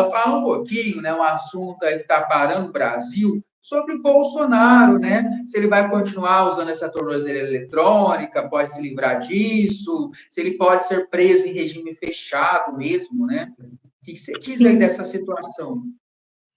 Paula, fala um pouquinho, né, um assunto aí que está parando o Brasil, sobre o Bolsonaro, né? Se ele vai continuar usando essa tornozeleira eletrônica, pode se livrar disso, se ele pode ser preso em regime fechado mesmo, né? O que você diz aí Sim. dessa situação?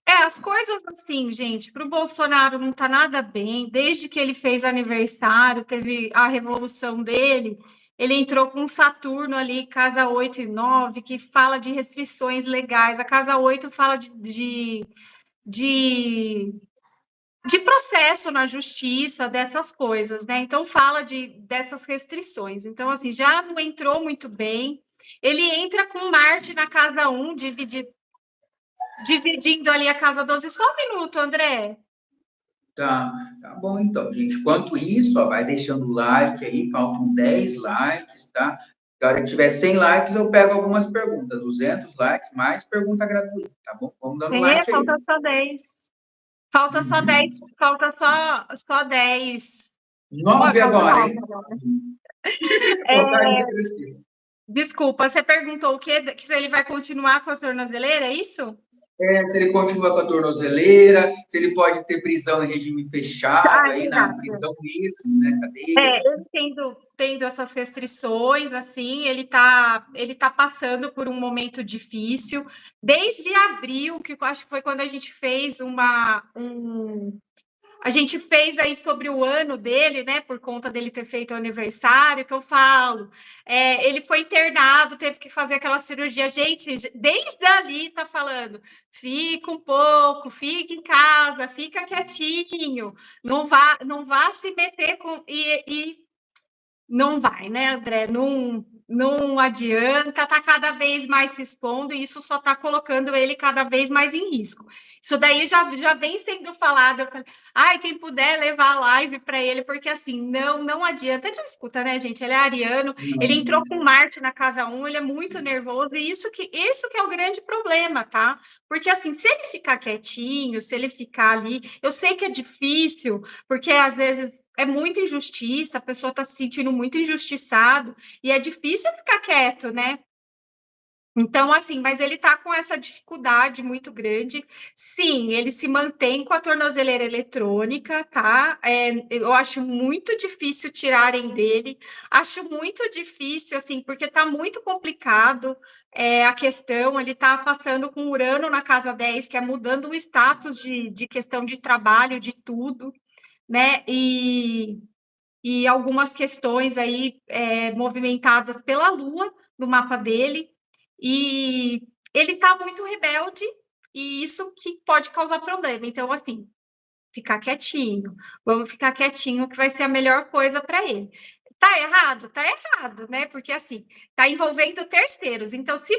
As coisas assim, gente, para o Bolsonaro não tá nada bem. Desde que ele fez aniversário, teve a revolução dele, ele entrou com Saturno ali, casa 8 e 9, que fala de restrições legais. A casa 8 fala de, de processo na justiça, dessas coisas, né? Então, fala dessas restrições. Então, assim, já não entrou muito bem. Ele entra com Marte na casa 1, dividindo ali a casa 12. Só um minuto, André. Tá bom então, gente. Enquanto isso, ó, vai deixando o like aí, faltam 10 likes, tá? Se a hora que tiver 100 likes, eu pego algumas perguntas. 200 likes, mais pergunta gratuita, tá bom? Vamos dando like aí. Falta só 10. Falta só 10. Falta só 10. 9 Falta agora, 9 hein? agora. Contagem regressiva. Desculpa, você perguntou o quê? Que se ele vai continuar com a tornozeleira, é isso? Se ele continua com a tornozeleira, se ele pode ter prisão em regime fechado, aí na Exato. prisão mesmo, né? Cadeias. Ele tendo essas restrições, assim, ele tá passando por um momento difícil. Desde abril, que eu acho que foi quando a gente fez a gente fez aí sobre o ano dele, né? Por conta dele ter feito o aniversário, que eu falo. Ele foi internado, teve que fazer aquela cirurgia. Gente, desde ali tá falando: fica um pouco, fica em casa, fica quietinho, não vá se meter com. E não vai, né, André? Não adianta, tá cada vez mais se expondo e isso só tá colocando ele cada vez mais em risco. Isso daí já vem sendo falado. Eu falei, quem puder levar a live para ele, porque assim, não adianta. Ele não escuta, né, gente? Ele é ariano, ele entrou com Marte na casa 1, ele é muito nervoso, e isso que é o grande problema, tá? Porque assim, se ele ficar quietinho, se ele ficar ali, eu sei que é difícil, porque às vezes é muita injustiça, a pessoa está se sentindo muito injustiçado, e é difícil ficar quieto, né? Então, assim, mas ele está com essa dificuldade muito grande. Sim, ele se mantém com a tornozeleira eletrônica, tá? Eu acho muito difícil tirarem dele. Acho muito difícil, assim, porque está muito complicado a questão. Ele está passando com Urano na casa 10, que é mudando o status de questão de trabalho, de tudo, né? E algumas questões aí movimentadas pela Lua no mapa dele, e ele está muito rebelde, e isso que pode causar problema. Então, assim, ficar quietinho, vamos ficar quietinho, que vai ser a melhor coisa para ele. Tá errado? Tá errado, né? Porque assim, tá envolvendo terceiros. Então, se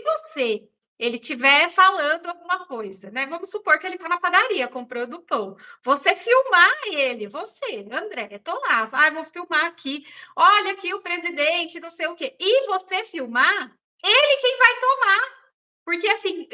ele estiver falando alguma coisa, né? Vamos supor que ele está na padaria comprando pão. Você filmar ele, você, André, tô lá, vou filmar aqui. Olha aqui o presidente, não sei o quê. E você filmar, ele quem vai tomar. Porque, assim,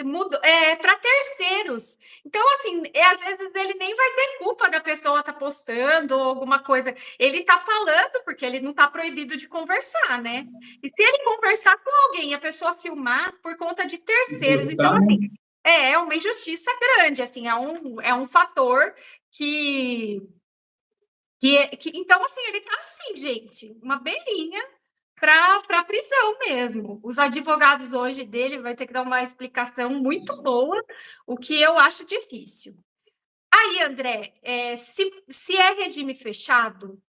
para terceiros. Então, assim, às vezes ele nem vai ter culpa da pessoa estar postando ou alguma coisa. Ele está falando porque ele não está proibido de conversar, né? E se ele conversar com alguém e a pessoa filmar por conta de terceiros, então, assim, Justamente. é uma injustiça grande, assim, é um fator que então, assim, ele está assim, gente, uma beirinha para a prisão mesmo. Os advogados hoje dele vai ter que dar uma explicação muito boa, o que eu acho difícil. Aí, André, se é regime fechado,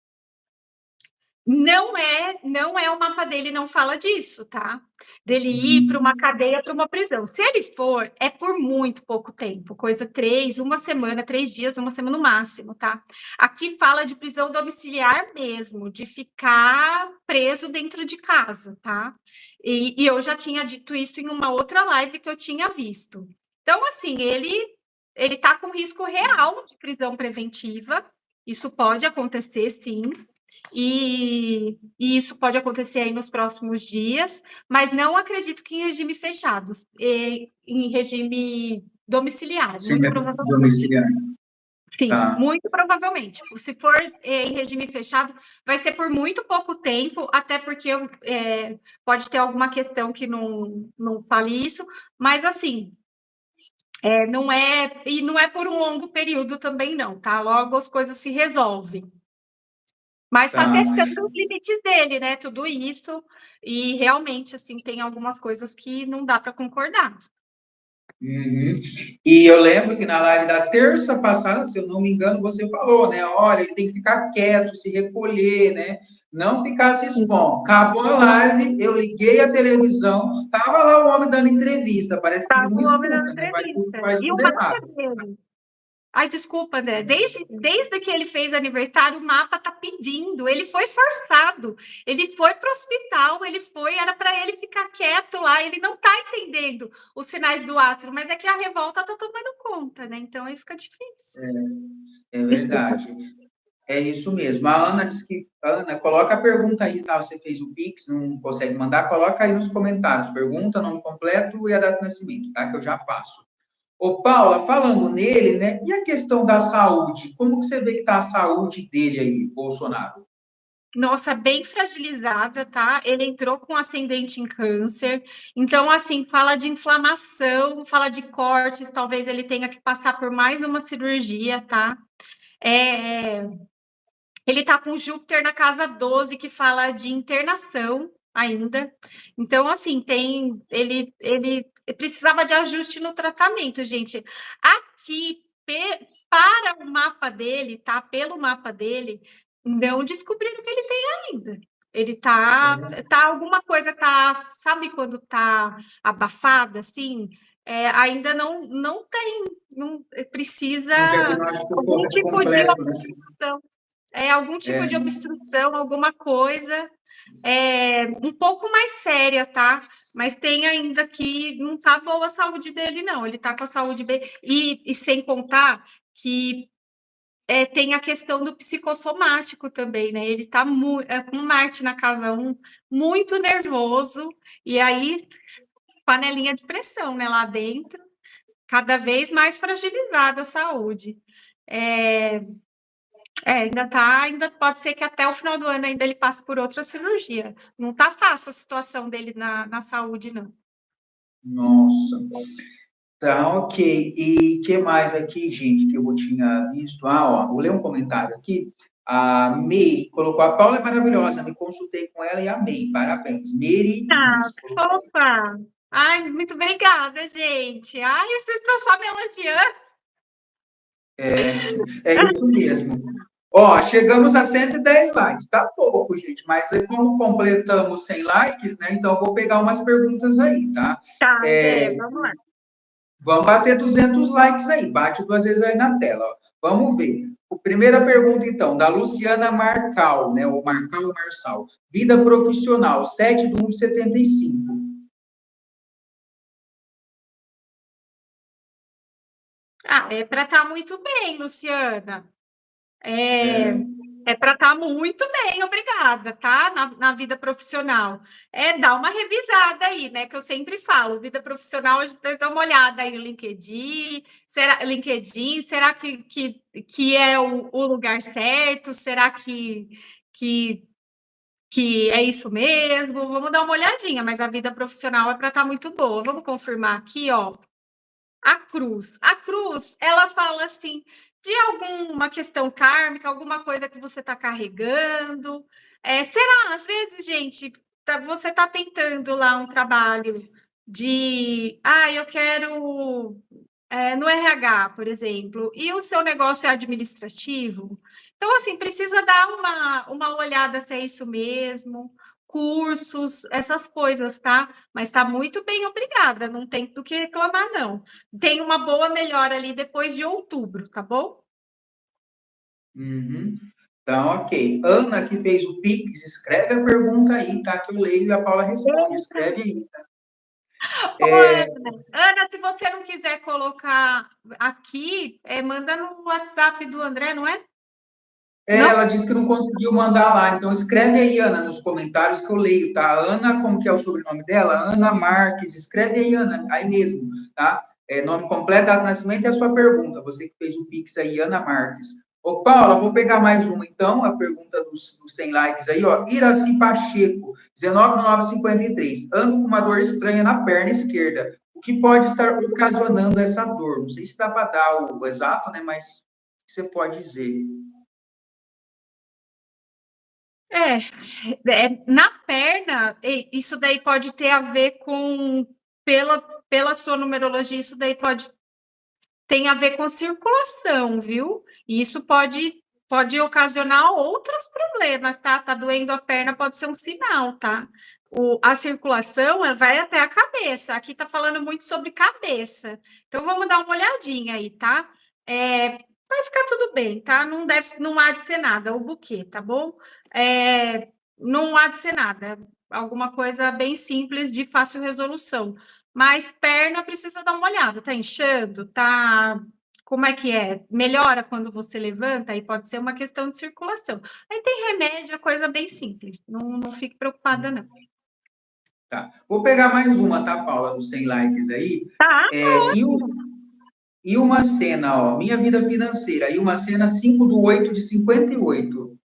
não é o mapa dele, não fala disso, tá? Dele ir para uma cadeia, para uma prisão. Se ele for, é por muito pouco tempo, coisa 1 semana, 3 dias, 1 semana no máximo, tá? Aqui fala de prisão domiciliar mesmo, de ficar preso dentro de casa, tá? E eu já tinha dito isso em uma outra live que eu tinha visto. Então, assim, ele tá com risco real de prisão preventiva. Isso pode acontecer, sim. E isso pode acontecer aí nos próximos dias, mas não acredito que em regime fechado, em regime domiciliar, Sim, muito provavelmente. domiciliar. Sim, Tá. muito provavelmente. Se for em regime fechado, vai ser por muito pouco tempo, até porque pode ter alguma questão que não fale isso, mas assim, não é por um longo período também, não, tá? Logo as coisas se resolvem. Mas está Tá. testando os limites dele, né? Tudo isso. E realmente, assim, tem algumas coisas que não dá para concordar. Uhum. E eu lembro que na live da terça passada, se eu não me engano, você falou, né? Olha, ele tem que ficar quieto, se recolher, né? Não ficar se expondo. Acabou a live, eu liguei a televisão, tava lá o homem dando entrevista. Parece que ele Estava não o homem dando escuta, né? entrevista. Faz E o tudo mapa errado. dele. Ai, desculpa, André. Desde que ele fez aniversário, o mapa tá pedindo. Ele foi forçado. Ele foi para o hospital. Era para ele ficar quieto lá. Ele não tá entendendo os sinais do astro, mas é que a revolta tá tomando conta, né? Então aí fica difícil. É Desculpa. verdade. É isso mesmo. A Ana disse que, Ana, coloca a pergunta aí, tá? Você fez o Pix, não consegue mandar, coloca aí nos comentários. Pergunta, nome completo e a data de nascimento, tá? Que eu já faço. Ô, Paula, falando nele, né? E a questão da saúde? Como que você vê que está a saúde dele aí, Bolsonaro? Nossa, bem fragilizada, tá? Ele entrou com ascendente em câncer. Então, assim, fala de inflamação, fala de cortes, talvez ele tenha que passar por mais uma cirurgia, tá? É, ele tá com Júpiter na casa 12, que fala de internação ainda. Então, assim, ele precisava de ajuste no tratamento, gente. Aqui, para o mapa dele, tá? Pelo mapa dele, não descobriram o que ele tem ainda. Ele tá alguma coisa, sabe quando tá abafada, assim? Ainda não tem, não precisa Um diagnóstico algum tipo de completo, né? obstrução. Algum tipo É. de obstrução, alguma coisa um pouco mais séria, tá? Mas tem ainda que não tá boa a saúde dele, não. Ele tá com a saúde bem. E sem contar que tem a questão do psicossomático também, né? Ele tá com Marte na casa 1, muito nervoso, e aí panelinha de pressão, né? Lá dentro, cada vez mais fragilizada a saúde. Ainda pode ser que até o final do ano ainda ele passe por outra cirurgia. Não tá fácil a situação dele na saúde, não. Nossa. Tá, ok. E o que mais aqui, gente, que eu tinha visto? Ó, vou ler um comentário aqui. A May colocou, a Paula é maravilhosa, me consultei com ela e amei, parabéns. Mary Ah, Nunes colocou. opa! Ai, muito obrigada, gente. Ai, vocês estão só me elogiando. É isso mesmo. Ó, chegamos a 110 likes, tá pouco, gente, mas como completamos 100 likes, né, então eu vou pegar umas perguntas aí, tá? Tá, vamos lá. Vamos bater 200 likes aí, bate 2 vezes aí na tela, ó. Vamos ver. Primeira pergunta, então, da Luciana Marcal, né, ou Marcal ou Marçal. Vida profissional, 7/1/75. É para estar muito bem, Luciana. É, Para estar muito bem, obrigada, tá? Na vida profissional. Dá uma revisada aí, né? Que eu sempre falo, vida profissional, a gente tem que dar uma olhada aí no LinkedIn. Será que é o lugar certo? Será que, que é isso mesmo? Vamos dar uma olhadinha, mas a vida profissional é para estar muito boa. Vamos confirmar aqui, ó. A cruz. A cruz, ela fala assim de alguma questão kármica, alguma coisa que você está carregando. Será, às vezes, gente, você está tentando lá um trabalho eu quero no RH, por exemplo, e o seu negócio é administrativo. Então, assim, precisa dar uma olhada se é isso mesmo, cursos, essas coisas, tá? Mas está muito bem, obrigada, não tem do que reclamar, não. Tem uma boa melhora ali depois de outubro, tá bom? uhum. Então, ok. Ana, que fez o Pix, escreve a pergunta aí, tá? Que eu leio e a Paula responde. Escreve aí. Ô, Ana, se você não quiser colocar aqui, manda no WhatsApp do André, não é? Ela Não? disse que não conseguiu mandar lá, então escreve aí, Ana, nos comentários que eu leio, tá? Ana, como que é o sobrenome dela? Ana Marques, escreve aí, Ana, aí mesmo, tá? Nome completo, data de nascimento e a sua pergunta, você que fez o Pix aí, Ana Marques. Ô, Paula, vou pegar mais uma, então, a pergunta dos 100 likes aí, ó. Iraci Pacheco, 19/9/53, ando com uma dor estranha na perna esquerda. O que pode estar ocasionando essa dor? Não sei se dá para dar o exato, né? Mas o que você pode dizer? Na perna, isso daí pode ter a ver com, pela sua numerologia, isso daí tem a ver com circulação, viu? E isso pode ocasionar outros problemas, tá? Tá doendo a perna, pode ser um sinal, tá? A circulação, ela vai até a cabeça. Aqui tá falando muito sobre cabeça. Então, vamos dar uma olhadinha aí, tá? Vai ficar tudo bem, tá? Não há de ser nada, o buquê, tá bom? Não há de ser nada. Alguma coisa bem simples, de fácil resolução. Mas perna precisa dar uma olhada, tá inchando, tá? Como é que é? Melhora quando você levanta, aí pode ser uma questão de circulação. Aí tem remédio, é coisa bem simples. Não fique preocupada, não. Tá. Vou pegar mais uma, tá, Paula, dos 100 likes aí. Tá, E uma cena, ó, Minha Vida Financeira, e uma cena 5/8/58.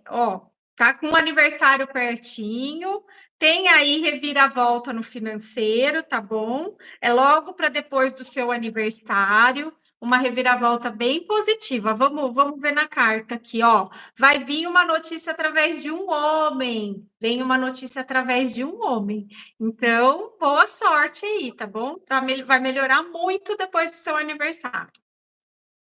ó, tá com o aniversário pertinho, tem aí reviravolta no financeiro, tá bom? É logo para depois do seu aniversário, uma reviravolta bem positiva. Vamos ver na carta aqui, ó. Vai vir uma notícia através de um homem. Vem uma notícia através de um homem. Então, boa sorte aí, tá bom? Vai melhorar muito depois do seu aniversário.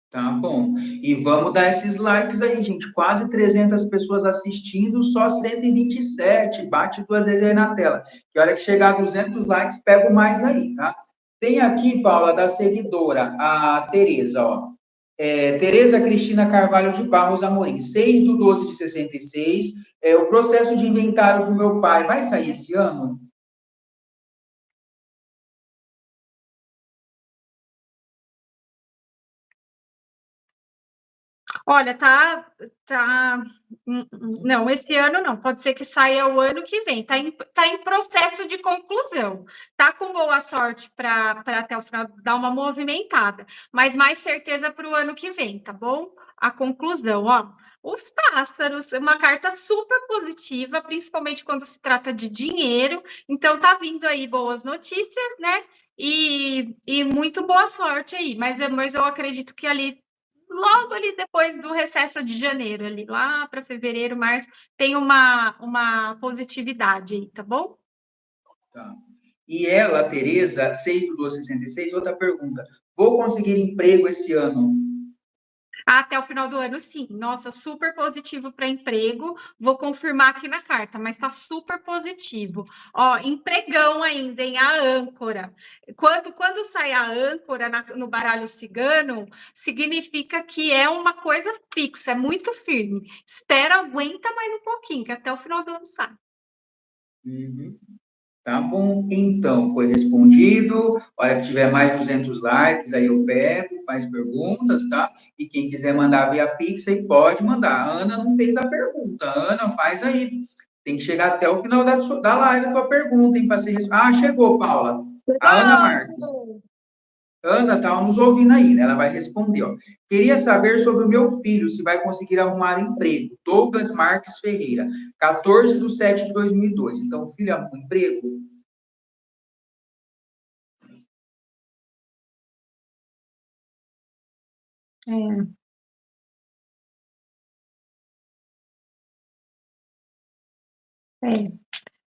Tá bom. E vamos dar esses likes aí, gente. Quase 300 pessoas assistindo, só 127. Bate 2 vezes aí na tela. Que hora que chegar a 200 likes, pego mais aí, tá? Tem aqui, Paula, da seguidora, a Tereza, ó. Tereza Cristina Carvalho de Barros Amorim, 6/12/66. O processo de inventário do meu pai vai sair esse ano? Olha, tá. Não, esse ano não. Pode ser que saia o ano que vem. Tá em processo de conclusão. Tá com boa sorte para até o final dar uma movimentada, mas mais certeza para o ano que vem, tá bom? A conclusão, ó. Os pássaros, uma carta super positiva, principalmente quando se trata de dinheiro. Então, tá vindo aí boas notícias, né? E muito boa sorte aí. Mas eu acredito que logo ali depois do recesso de janeiro, ali lá para fevereiro, março, tem uma positividade aí, tá bom? Tá. E ela, Tereza, 6/12/66, outra pergunta. Vou conseguir emprego esse ano? Até o final do ano, sim. Nossa, super positivo para emprego. Vou confirmar aqui na carta, mas está super positivo. Ó, empregão ainda, em a âncora. Quando sai a âncora no baralho cigano, significa que é uma coisa fixa, é muito firme. Espera, aguenta mais um pouquinho, que até o final do ano sai. Uhum. Tá bom, então, foi respondido. Olha, que tiver mais 200 likes, aí eu pego, mais perguntas, tá? E quem quiser mandar via Pix, aí pode mandar. A Ana não fez a pergunta. Ana, faz aí. Tem que chegar até o final da live a tua pergunta, hein? Ah, chegou, Paula. A Ana Marques. Ana estava nos ouvindo aí, né? Ela vai responder, ó. Queria saber sobre o meu filho, se vai conseguir arrumar emprego. Douglas Marques Ferreira, 14/7/2002. Então, o filho arruma emprego? É.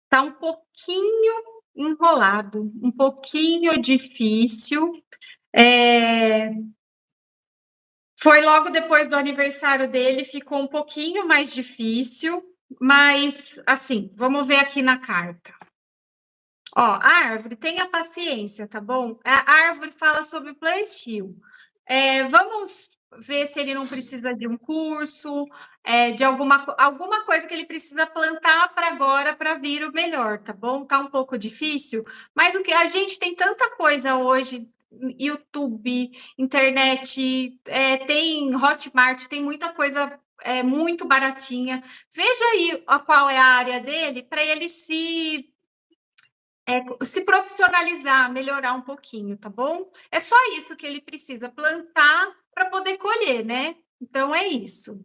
Tá um pouquinho enrolado, um pouquinho difícil. Foi logo depois do aniversário dele, ficou um pouquinho mais difícil, mas assim, vamos ver aqui na carta. Ó, a árvore, tenha paciência, tá bom? A árvore fala sobre plantio. Vamos ver se ele não precisa de um curso, de alguma coisa que ele precisa plantar para agora, para vir o melhor, tá bom? Tá um pouco difícil, mas o que a gente tem tanta coisa hoje, YouTube, internet, tem Hotmart, tem muita coisa muito baratinha. Veja aí qual é a área dele para ele se profissionalizar, melhorar um pouquinho, tá bom? É só isso que ele precisa plantar para poder colher, né? Então é isso.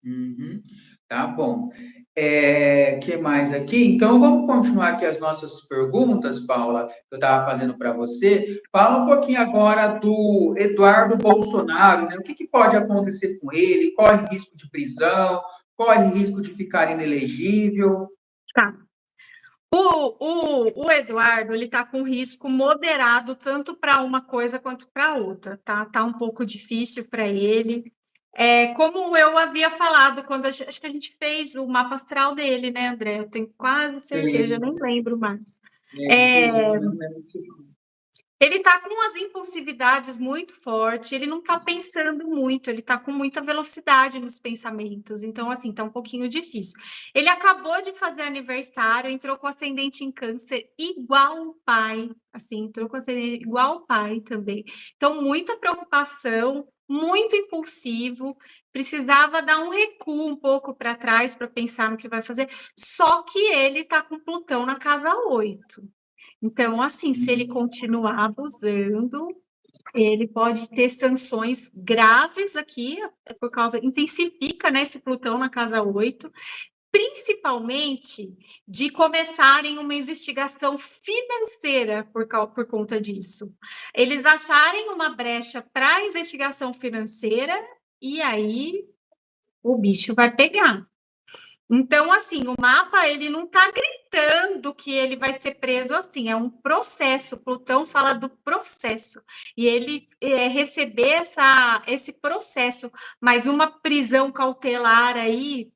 Uhum. Tá bom. Que mais aqui? Então, vamos continuar aqui as nossas perguntas, Paula, que eu estava fazendo para você. Fala um pouquinho agora do Eduardo Bolsonaro, né? O que, que pode acontecer com ele? Corre risco de prisão? Corre risco de ficar inelegível? Tá. O Eduardo, ele tá com risco moderado tanto para uma coisa quanto para outra, tá? Tá um pouco difícil para ele. Como eu havia falado quando acho que a gente fez o mapa astral dele, né, André? Eu tenho quase certeza, eu nem lembro mais. É, Inclusive, eu não lembro se... Ele está com as impulsividades muito fortes, ele não está pensando muito, ele está com muita velocidade nos pensamentos, então, assim, está um pouquinho difícil. Ele acabou de fazer aniversário, entrou com ascendente em câncer igual o pai, assim, entrou com ascendente igual o pai também. Então, muita preocupação, muito impulsivo, precisava dar um recuo um pouco para trás para pensar no que vai fazer, só que ele está com Plutão na casa 8. Então, assim, se ele continuar abusando, ele pode ter sanções graves aqui, por causa, intensifica, né, esse Plutão na casa 8, principalmente de começarem uma investigação financeira por conta disso. Eles acharem uma brecha para investigação financeira e aí o bicho vai pegar. Então, assim, o mapa, ele não está gritando que ele vai ser preso assim, é um processo. Plutão fala do processo, e ele receber esse processo, mas uma prisão cautelar aí,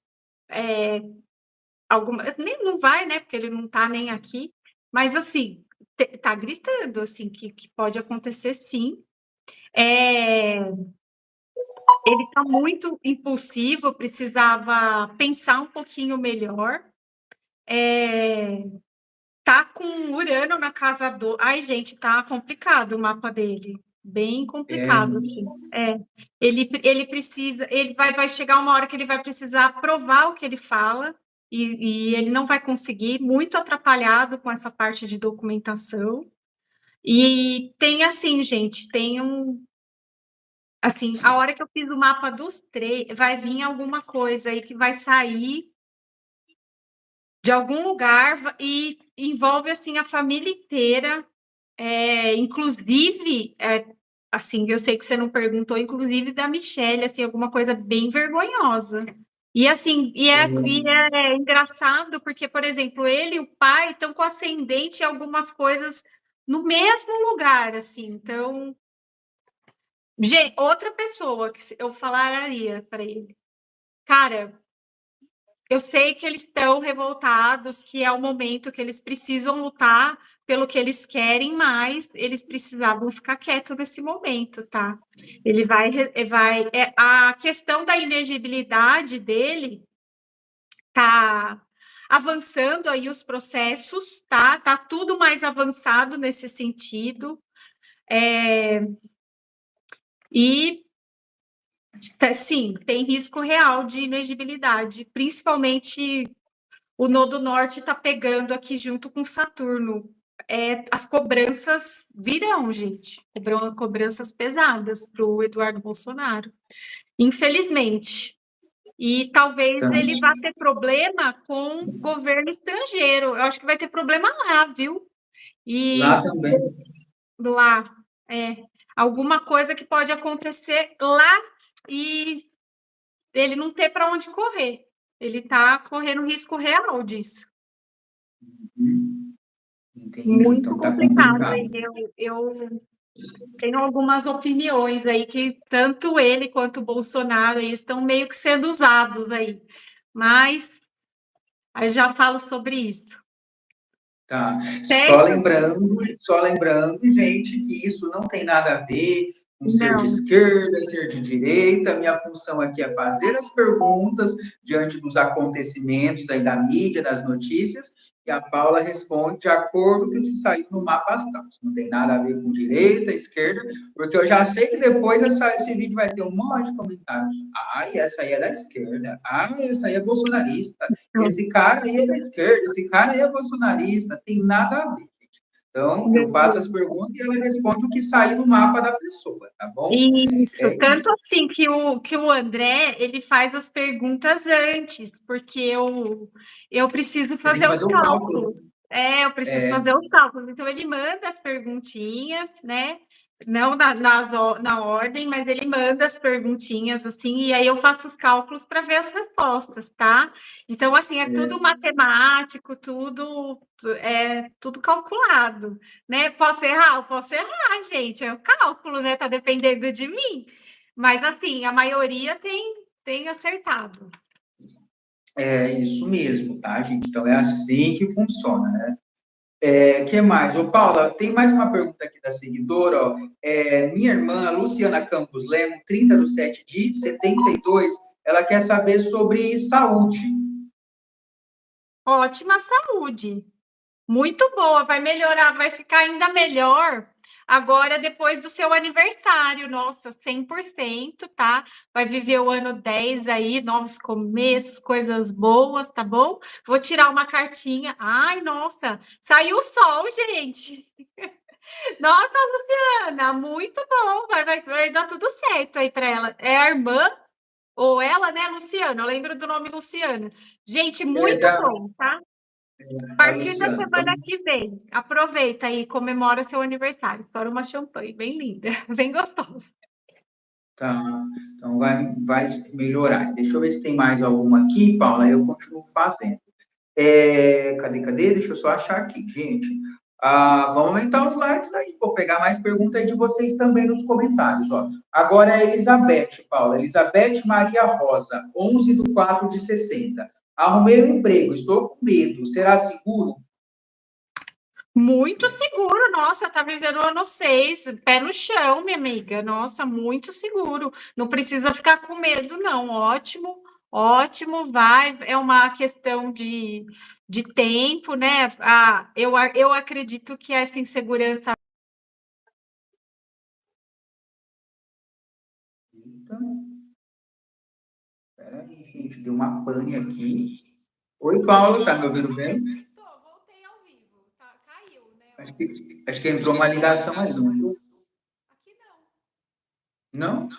nem não vai, né, porque ele não está nem aqui, mas, assim, está gritando, assim, que pode acontecer, sim. Ele está muito impulsivo, precisava pensar um pouquinho melhor. Tá com Urano na casa do... Ai, gente, tá complicado o mapa dele. Bem complicado, assim. Ele precisa... Ele vai chegar uma hora que ele vai precisar provar o que ele fala e ele não vai conseguir, muito atrapalhado com essa parte de documentação. E tem assim, gente, tem um... Assim, a hora que eu fiz o mapa dos três, vai vir alguma coisa aí que vai sair de algum lugar e envolve, assim, a família inteira, inclusive, assim, eu sei que você não perguntou, inclusive da Michelle, assim, alguma coisa bem vergonhosa. E assim, é engraçado porque, por exemplo, ele e o pai estão com ascendente em algumas coisas no mesmo lugar, assim, então... Gente, outra pessoa que eu falaria para ele, cara, eu sei que eles estão revoltados, que é o momento que eles precisam lutar pelo que eles querem, mas eles precisavam ficar quietos nesse momento, tá? Ele a questão da inegibilidade dele tá avançando aí os processos, tá? Tá tudo mais avançado nesse sentido. E sim, tem risco real de inegibilidade, principalmente o Nodo Norte está pegando aqui junto com Saturno. As cobranças virão, gente. Cobranças pesadas para o Eduardo Bolsonaro. Infelizmente. E talvez Então, ele vá ter problema com governo estrangeiro. Eu acho que vai ter problema lá, viu? lá E também. lá, alguma coisa que pode acontecer lá e ele não ter para onde correr. Ele está correndo risco real disso. Entendi. Muito Então tá complicado. complicado. Eu tenho algumas opiniões aí que tanto ele quanto o Bolsonaro aí estão meio que sendo usados aí. Mas aí já falo sobre isso. Tá. Certo? Só lembrando, gente, que isso não tem nada a ver com ser de Não. esquerda, ser de direita. Minha função aqui é fazer as perguntas diante dos acontecimentos aí da mídia, das notícias, e a Paula responde de acordo com o que saiu no mapa astral. Isso não tem nada a ver com direita, esquerda, porque eu já sei que depois esse vídeo vai ter um monte de comentários. Essa aí é da esquerda. Essa aí é bolsonarista. Esse cara aí é da esquerda, esse cara aí é bolsonarista, tem nada a ver. Então, eu faço as perguntas e ela responde o que sair no mapa da pessoa, tá bom? Isso, tanto assim que o André, ele faz as perguntas antes, porque eu preciso Você tem fazer que os fazer o cálculo. cálculos. Eu preciso fazer os cálculos. Então, ele manda as perguntinhas, né? Não na ordem, mas ele manda as perguntinhas, assim, e aí eu faço os cálculos para ver as respostas, tá? Então, assim, é tudo matemático, tudo calculado, né? Posso errar? Eu posso errar, gente, é o cálculo, né? Tá dependendo de mim. Mas, assim, a maioria tem acertado. É isso mesmo, tá, gente? Então, é assim que funciona, né? Que mais? Ô, Paula, tem mais uma pergunta aqui da seguidora, ó. Minha irmã, Luciana Campos Lemo, 30/7 de 72, ela quer saber sobre saúde. Ótima saúde. Muito boa, vai melhorar, vai ficar ainda melhor agora depois do seu aniversário. Nossa, 100%, tá? Vai viver o ano 10 aí, novos começos, coisas boas, tá bom? Vou tirar uma cartinha. Ai, nossa, saiu o sol, gente. Nossa, Luciana, muito bom. Vai dar tudo certo aí para ela. É a irmã ou ela, né, Luciana? Eu lembro do nome Luciana. Gente, É muito da, bom, tá? A da partir da Luciana. Então, semana que vem, aproveita e comemora seu aniversário. Estoura uma champanhe bem linda, bem gostosa. tá. Então, vai melhorar. Deixa eu ver se tem mais alguma aqui, Paula. Eu continuo fazendo. Cadê? Deixa eu só achar aqui, gente. Vamos aumentar os likes aí. Vou pegar mais perguntas aí de vocês também nos comentários. Ó. Agora é a Elizabeth, Paula. Elizabeth Maria Rosa, 11/4/60. Arrumei um emprego, estou com medo. Será seguro? Muito seguro, nossa, tá vivendo o ano 6, pé no chão, minha amiga. Nossa, muito seguro. Não precisa ficar com medo, não. Ótimo, ótimo, vai. É uma questão de tempo, né? Eu acredito que essa insegurança. Eita, peraí, gente, deu uma pane aqui. Oi, Paulo, tá me ouvindo bem? Voltei ao vivo. Caiu, né? Acho que entrou uma ligação aí, não entrou? Aqui não. Não?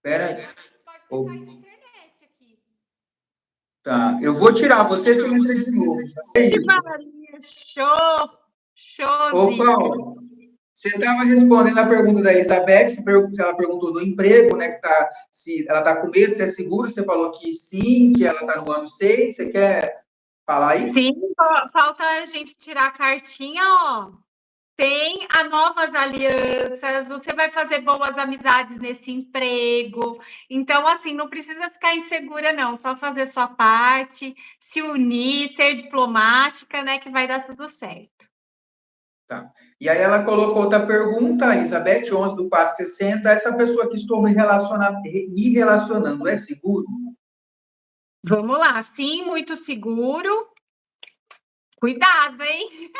Peraí. Pode ter Oh, caído a internet aqui. tá, eu vou tirar você, você entra de novo. É isso. Maria, show! Ô, Showzinho! Paulo, você estava respondendo a pergunta da Elizabeth, se ela perguntou do emprego, né, se ela está com medo, se é seguro, você falou que sim, que ela está no ano 6. Você quer falar aí? Sim, falta a gente tirar a cartinha, ó. Tem as novas alianças, você vai fazer boas amizades nesse emprego. Então, assim, não precisa ficar insegura, não. Só fazer sua parte, se unir, ser diplomática, né, que vai dar tudo certo. Tá. E aí ela colocou outra pergunta, Elizabeth, 11/4/60, essa pessoa que estou me relacionando é seguro? Vamos lá, sim, muito seguro. Cuidado, hein?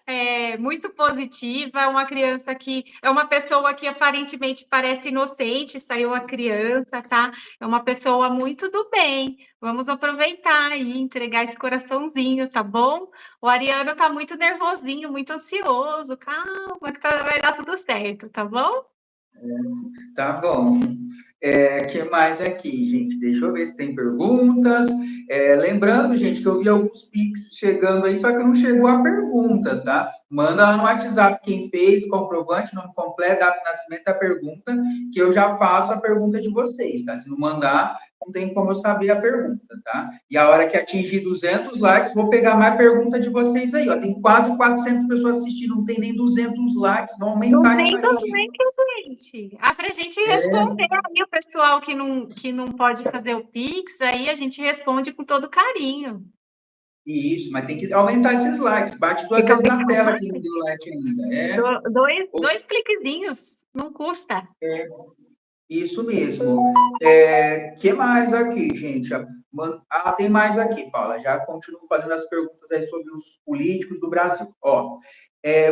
É muito positiva, uma criança que é uma pessoa que aparentemente parece inocente, saiu a criança, tá? É uma pessoa muito do bem. Vamos aproveitar e entregar esse coraçãozinho, tá bom? O Ariano tá muito nervosinho, muito ansioso. Calma, que vai dar tudo certo, tá bom? Tá bom. Que mais aqui, gente? Deixa eu ver se tem perguntas. Lembrando, gente, que eu vi alguns Pix chegando aí, só que não chegou a pergunta, tá? Manda lá no WhatsApp quem fez, comprovante, nome completo, data de nascimento, a pergunta, que eu já faço a pergunta de vocês, tá? Se não mandar, não tem como eu saber a pergunta, tá? E a hora que atingir 200 likes, vou pegar mais pergunta de vocês aí, ó. Tem quase 400 pessoas assistindo, não tem nem 200 likes, vão aumentar isso 200 aí. likes, gente. Para a gente responder aí o pessoal que não pode fazer o Pix, aí a gente responde com todo carinho. Isso, mas tem que aumentar esses likes. Bate duas Fica vezes bem na tela quem não deu like ainda. dois cliquezinhos, não custa. Isso mesmo. Que mais aqui, gente? Tem mais aqui, Paula. Já continuo fazendo as perguntas aí sobre os políticos do Brasil. Ó,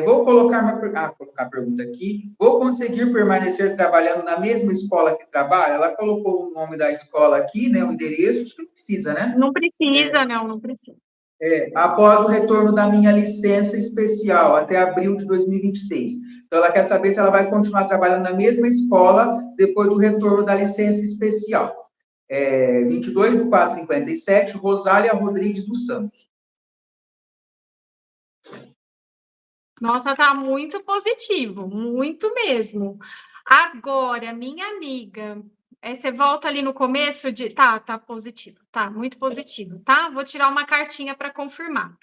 vou colocar a pergunta aqui. Vou conseguir permanecer trabalhando na mesma escola que trabalho? Ela colocou o nome da escola aqui, né? O endereço, acho que não precisa, né? Não precisa, não precisa. após o retorno da minha licença especial, até abril de 2026. Então, ela quer saber se ela vai continuar trabalhando na mesma escola depois do retorno da licença especial. 22/4/57, Rosália Rodrigues dos Santos. Nossa, tá muito positivo, muito mesmo. Agora, minha amiga, você volta ali no começo de. Tá positivo, tá, muito positivo, tá? Vou tirar uma cartinha para confirmar.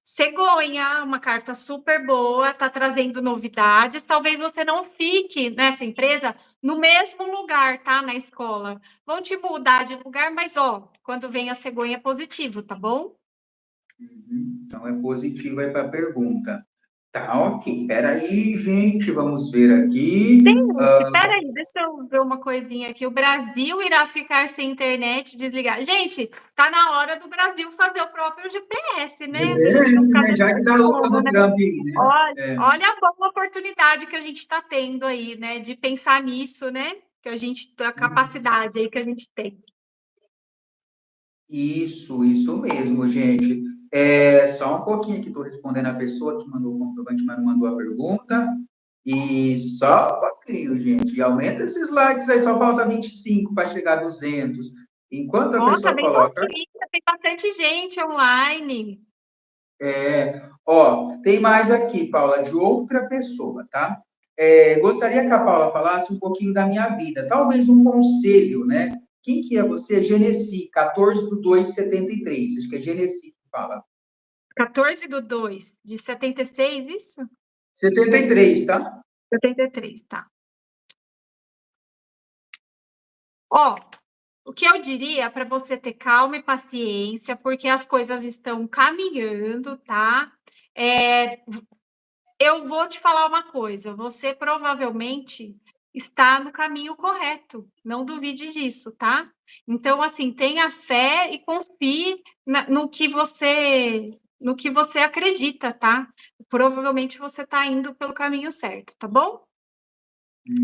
Cegonha, uma carta super boa, tá trazendo novidades. Talvez você não fique nessa empresa no mesmo lugar, tá? Na escola. Vão te mudar de lugar, mas ó, quando vem a cegonha é positivo, tá bom? Então, é positivo aí para a pergunta. Tá, ok. Peraí, gente, vamos ver aqui. Gente, peraí, deixa eu ver uma coisinha aqui. O Brasil irá ficar sem internet desligado. Gente, tá na hora do Brasil fazer o próprio GPS, né? Pra gente não GPS, ficar né? Já que dá louca dependendo, no né? Trump aí, né? Olha a boa oportunidade que a gente está tendo aí, né? De pensar nisso, né? Que a gente, a capacidade aí que a gente tem. Isso mesmo, gente. Só um pouquinho aqui, estou respondendo a pessoa que mandou o comprovante, mas não mandou a pergunta. E só um pouquinho, gente. E aumenta esses likes aí, só falta 25 para chegar a 200. Enquanto a Ó, tá pessoa bem coloca. pouquinho, tem bastante gente online. Tem mais aqui, Paula, de outra pessoa, tá? Gostaria que a Paula falasse um pouquinho da minha vida, talvez um conselho, né? Quem que é você? Genesi, 14/2/73. Acho que é Genesi que fala. 14/2/76, isso? 73, tá? 73, tá. Ó, o que eu diria para você ter calma e paciência, porque as coisas estão caminhando, tá? Eu vou te falar uma coisa, você provavelmente está no caminho correto, não duvide disso, tá? Então, assim, tenha fé e confie no que você acredita, tá? Provavelmente você está indo pelo caminho certo, tá bom?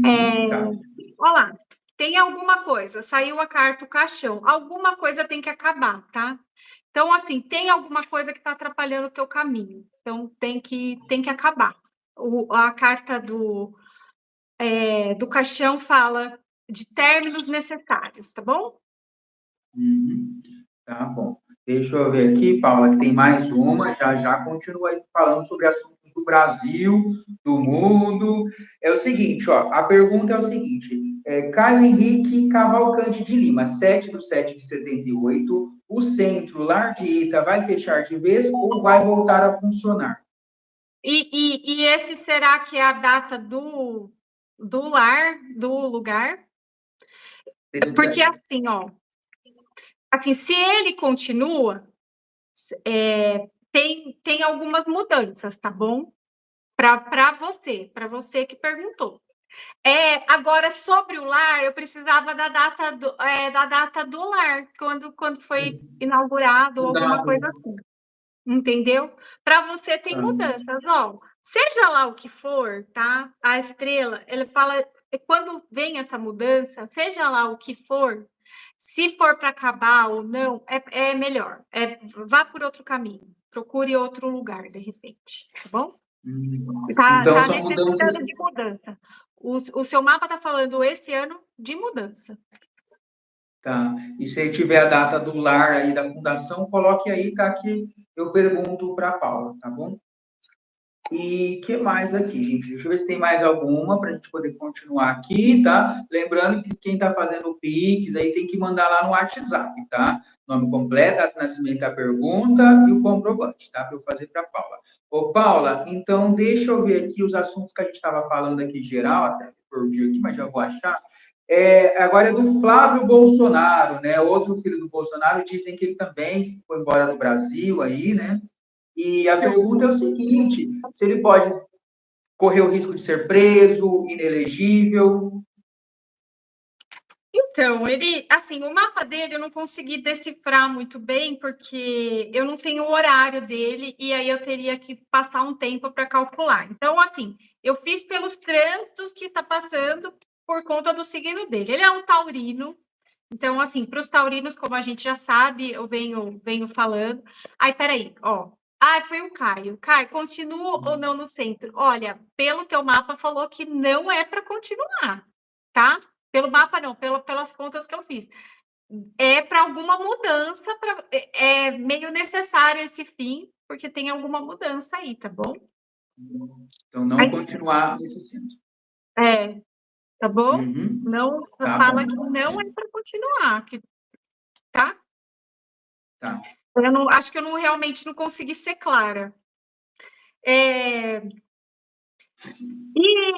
Tá. Olha lá, tem alguma coisa, saiu a carta, o caixão, alguma coisa tem que acabar, tá? Então, assim, tem alguma coisa que está atrapalhando o teu caminho, então tem que acabar. A carta do caixão fala de términos necessários, tá bom? Tá bom. Deixa eu ver aqui, Paula, que tem mais uma. Já continua aí falando sobre assuntos do Brasil, do mundo. É o seguinte, ó, a pergunta é o seguinte: Caio Henrique Cavalcante de Lima, 7/7/78, o centro Lar de Ita vai fechar de vez ou vai voltar a funcionar? E esse será que é a data do lar, do lugar? Porque assim, ó, assim, se ele continua, tem algumas mudanças, tá bom? Para você que perguntou. Agora, sobre o lar, eu precisava da data do lar, quando foi inaugurado, ou alguma coisa assim. Entendeu? Para você tem mudanças, ó. Seja lá o que for, tá? A estrela, ele fala, quando vem essa mudança, seja lá o que for, se for para acabar ou não, é melhor. Vá por outro caminho. Procure outro lugar, de repente, tá bom? Então, Tá são mudanças. necessitando de mudança. O seu mapa tá falando esse ano de mudança. Tá. E se tiver a data do lar aí da fundação, coloque aí, tá? Que eu pergunto para a Paula, tá bom? E que mais aqui, gente? Deixa eu ver se tem mais alguma para a gente poder continuar aqui, tá? Lembrando que quem está fazendo o Pix aí tem que mandar lá no WhatsApp, tá? Nome completo, data de nascimento da pergunta e o comprovante, tá? Para eu fazer para a Paula. Ô, Paula, então deixa eu ver aqui os assuntos que a gente estava falando aqui geral, até perdi aqui, mas já vou achar. Agora é do Flávio Bolsonaro, né? Outro filho do Bolsonaro, dizem que ele também foi embora do Brasil aí, né? E a pergunta é o seguinte: se ele pode correr o risco de ser preso, inelegível? Então, ele, assim, o mapa dele eu não consegui decifrar muito bem, porque eu não tenho o horário dele, e aí eu teria que passar um tempo para calcular. Então, assim, eu fiz pelos trânsitos que está passando por conta do signo dele. Ele é um taurino, Então, assim, para os taurinos, como a gente já sabe, eu venho falando. Aí, peraí, ó. Ah, foi o Caio. Caio, continua ou não no centro? Olha, pelo teu mapa falou que não é para continuar, tá? Pelo mapa não, pelas contas que eu fiz. É para alguma mudança, é meio necessário esse fim, porque tem alguma mudança aí, tá bom? Então, não Mas, continuar nesse centro. tá bom? Uhum. Não, Tá fala bom. que não é para continuar, tá? Tá. Eu não, acho que eu não realmente não consegui ser clara.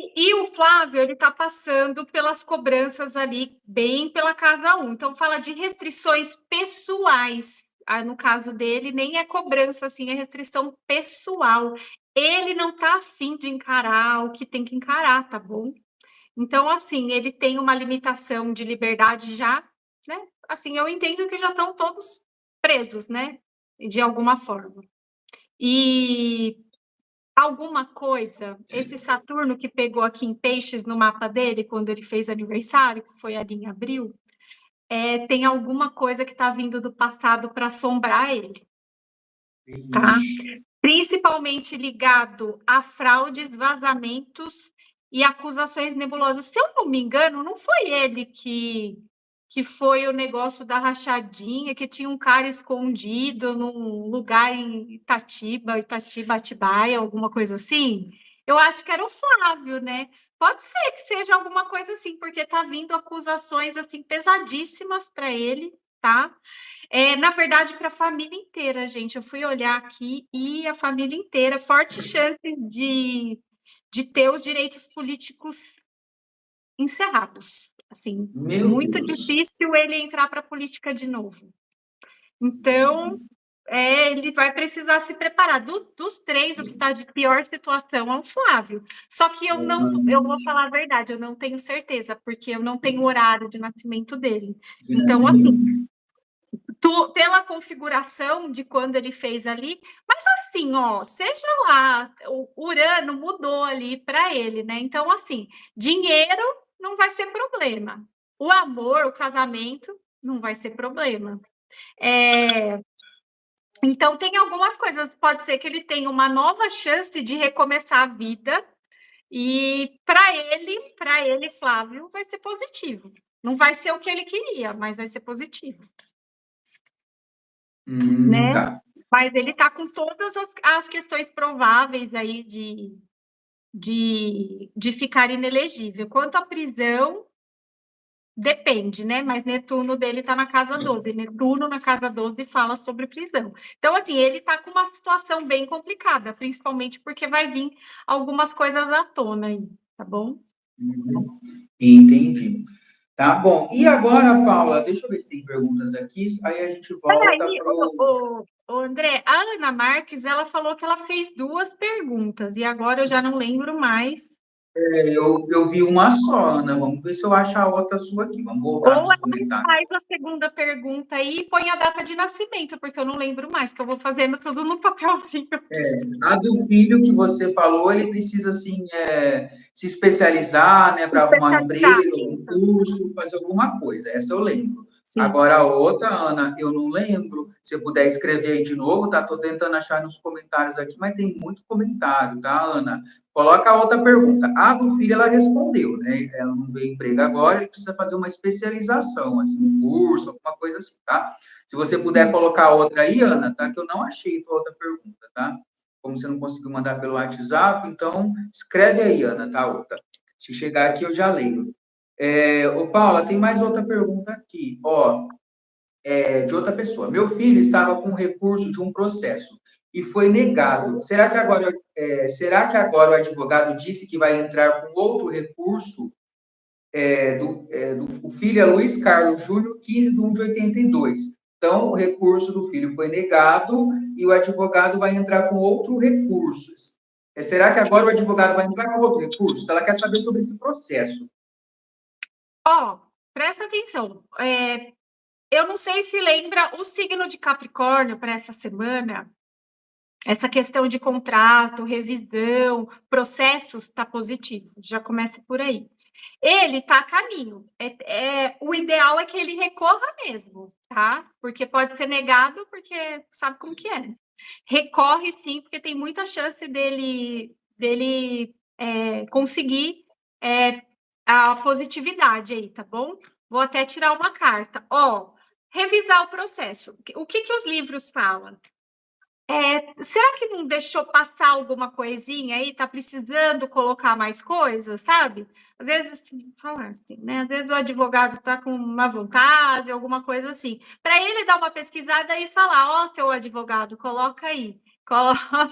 E o Flávio, ele está passando pelas cobranças ali, bem pela casa 1. Então, fala de restrições pessoais. Ah, no caso dele, nem é cobrança, assim, é restrição pessoal. Ele não está afim de encarar o que tem que encarar, tá bom? Então, assim, ele tem uma limitação de liberdade já, né? Assim, eu entendo que já estão todos presos, né? De alguma forma. E alguma coisa, esse Saturno que pegou aqui em Peixes no mapa dele, quando ele fez aniversário, que foi ali em abril, tem alguma coisa que está vindo do passado para assombrar ele, tá? Principalmente ligado a fraudes, vazamentos e acusações nebulosas. Se eu não me engano, não foi ele que foi o negócio da rachadinha, que tinha um cara escondido num lugar em Itatiba, Atibaia, alguma coisa assim? Eu acho que era o Flávio, né? Pode ser que seja alguma coisa assim, porque tá vindo acusações assim pesadíssimas para ele, tá? Na verdade, para a família inteira, gente. Eu fui olhar aqui e a família inteira, forte chance de ter os direitos políticos encerrados. Assim, Meu muito Deus. difícil ele entrar para a política de novo. Então, ele vai precisar se preparar. Dos três, o que está de pior situação é o Flávio. Só que eu vou falar a verdade, eu não tenho certeza, porque eu não tenho horário de nascimento dele. Então, assim, pela configuração de quando ele fez ali, mas assim, ó, seja lá, o Urano mudou ali para ele, né? Então, assim, dinheiro não vai ser problema. O amor, o casamento, não vai ser problema. Então, tem algumas coisas, pode ser que ele tenha uma nova chance de recomeçar a vida, e para ele, Flávio, vai ser positivo. Não vai ser o que ele queria, mas vai ser positivo, né? Tá. Mas ele está com todas as questões prováveis aí de ficar inelegível. Quanto à prisão, depende, né? Mas Netuno dele está na casa 12. Netuno na casa 12 fala sobre prisão. Então, assim, ele está com uma situação bem complicada, principalmente porque vai vir algumas coisas à tona aí, tá bom? Entendi. Tá bom. E agora, Paula, deixa eu ver se tem perguntas aqui, aí a gente volta Aí, para o. André, a Ana Marques, ela falou que ela fez 2 perguntas, e agora eu já não lembro mais. Eu vi uma só, Ana. Vamos ver se eu acho a outra sua aqui. Vamos voltar Ou nos ela comentários. faz a segunda pergunta aí e põe a data de nascimento, porque eu não lembro mais, que eu vou fazendo tudo no papelzinho. A do filho que você falou, ele precisa, assim, se especializar, né, para arrumar um Especializar, emprego, um isso. curso, fazer alguma coisa. Essa eu lembro. Sim. Agora, a outra, Ana, eu não lembro. Se eu puder escrever aí de novo, tá? Tô tentando achar nos comentários aqui, mas tem muito comentário, tá, Ana? Coloca a outra pergunta. A do filho, ela respondeu, né? Ela não vê emprego agora, ele precisa fazer uma especialização, assim, um curso, alguma coisa assim, tá? Se você puder colocar outra aí, Ana, tá? Que eu não achei a outra pergunta, tá? Como você não conseguiu mandar pelo WhatsApp, então escreve aí, Ana, tá? Outra. Se chegar aqui, eu já leio. Ô, Paula, tem mais outra pergunta aqui, ó, de outra pessoa. Meu filho estava com recurso de um processo e foi negado. Será que agora o advogado disse que vai entrar com outro recurso? O filho é Luiz Carlos Júnior, 15 de 1 de 82. Então, o recurso do filho foi negado e o advogado vai entrar com outro recurso. Será que agora o advogado vai entrar com outro recurso? Ela quer saber sobre esse processo. Ó, presta atenção. Eu não sei se lembra o signo de Capricórnio para essa semana. Essa questão de contrato, revisão, processos, está positivo. Já começa por aí. Ele está a caminho. O ideal é que ele recorra mesmo, tá? Porque pode ser negado, porque sabe como que é. Recorre sim, porque tem muita chance dele conseguir a positividade aí, tá bom? Vou até tirar uma carta. Ó, revisar o processo. O que os livros falam? Será que não deixou passar alguma coisinha aí? Tá precisando colocar mais coisas, sabe? Às vezes, assim, falar assim, né? Às vezes o advogado tá com uma vontade, alguma coisa assim. Para ele dar uma pesquisada e falar: ó, seu advogado, coloca aí.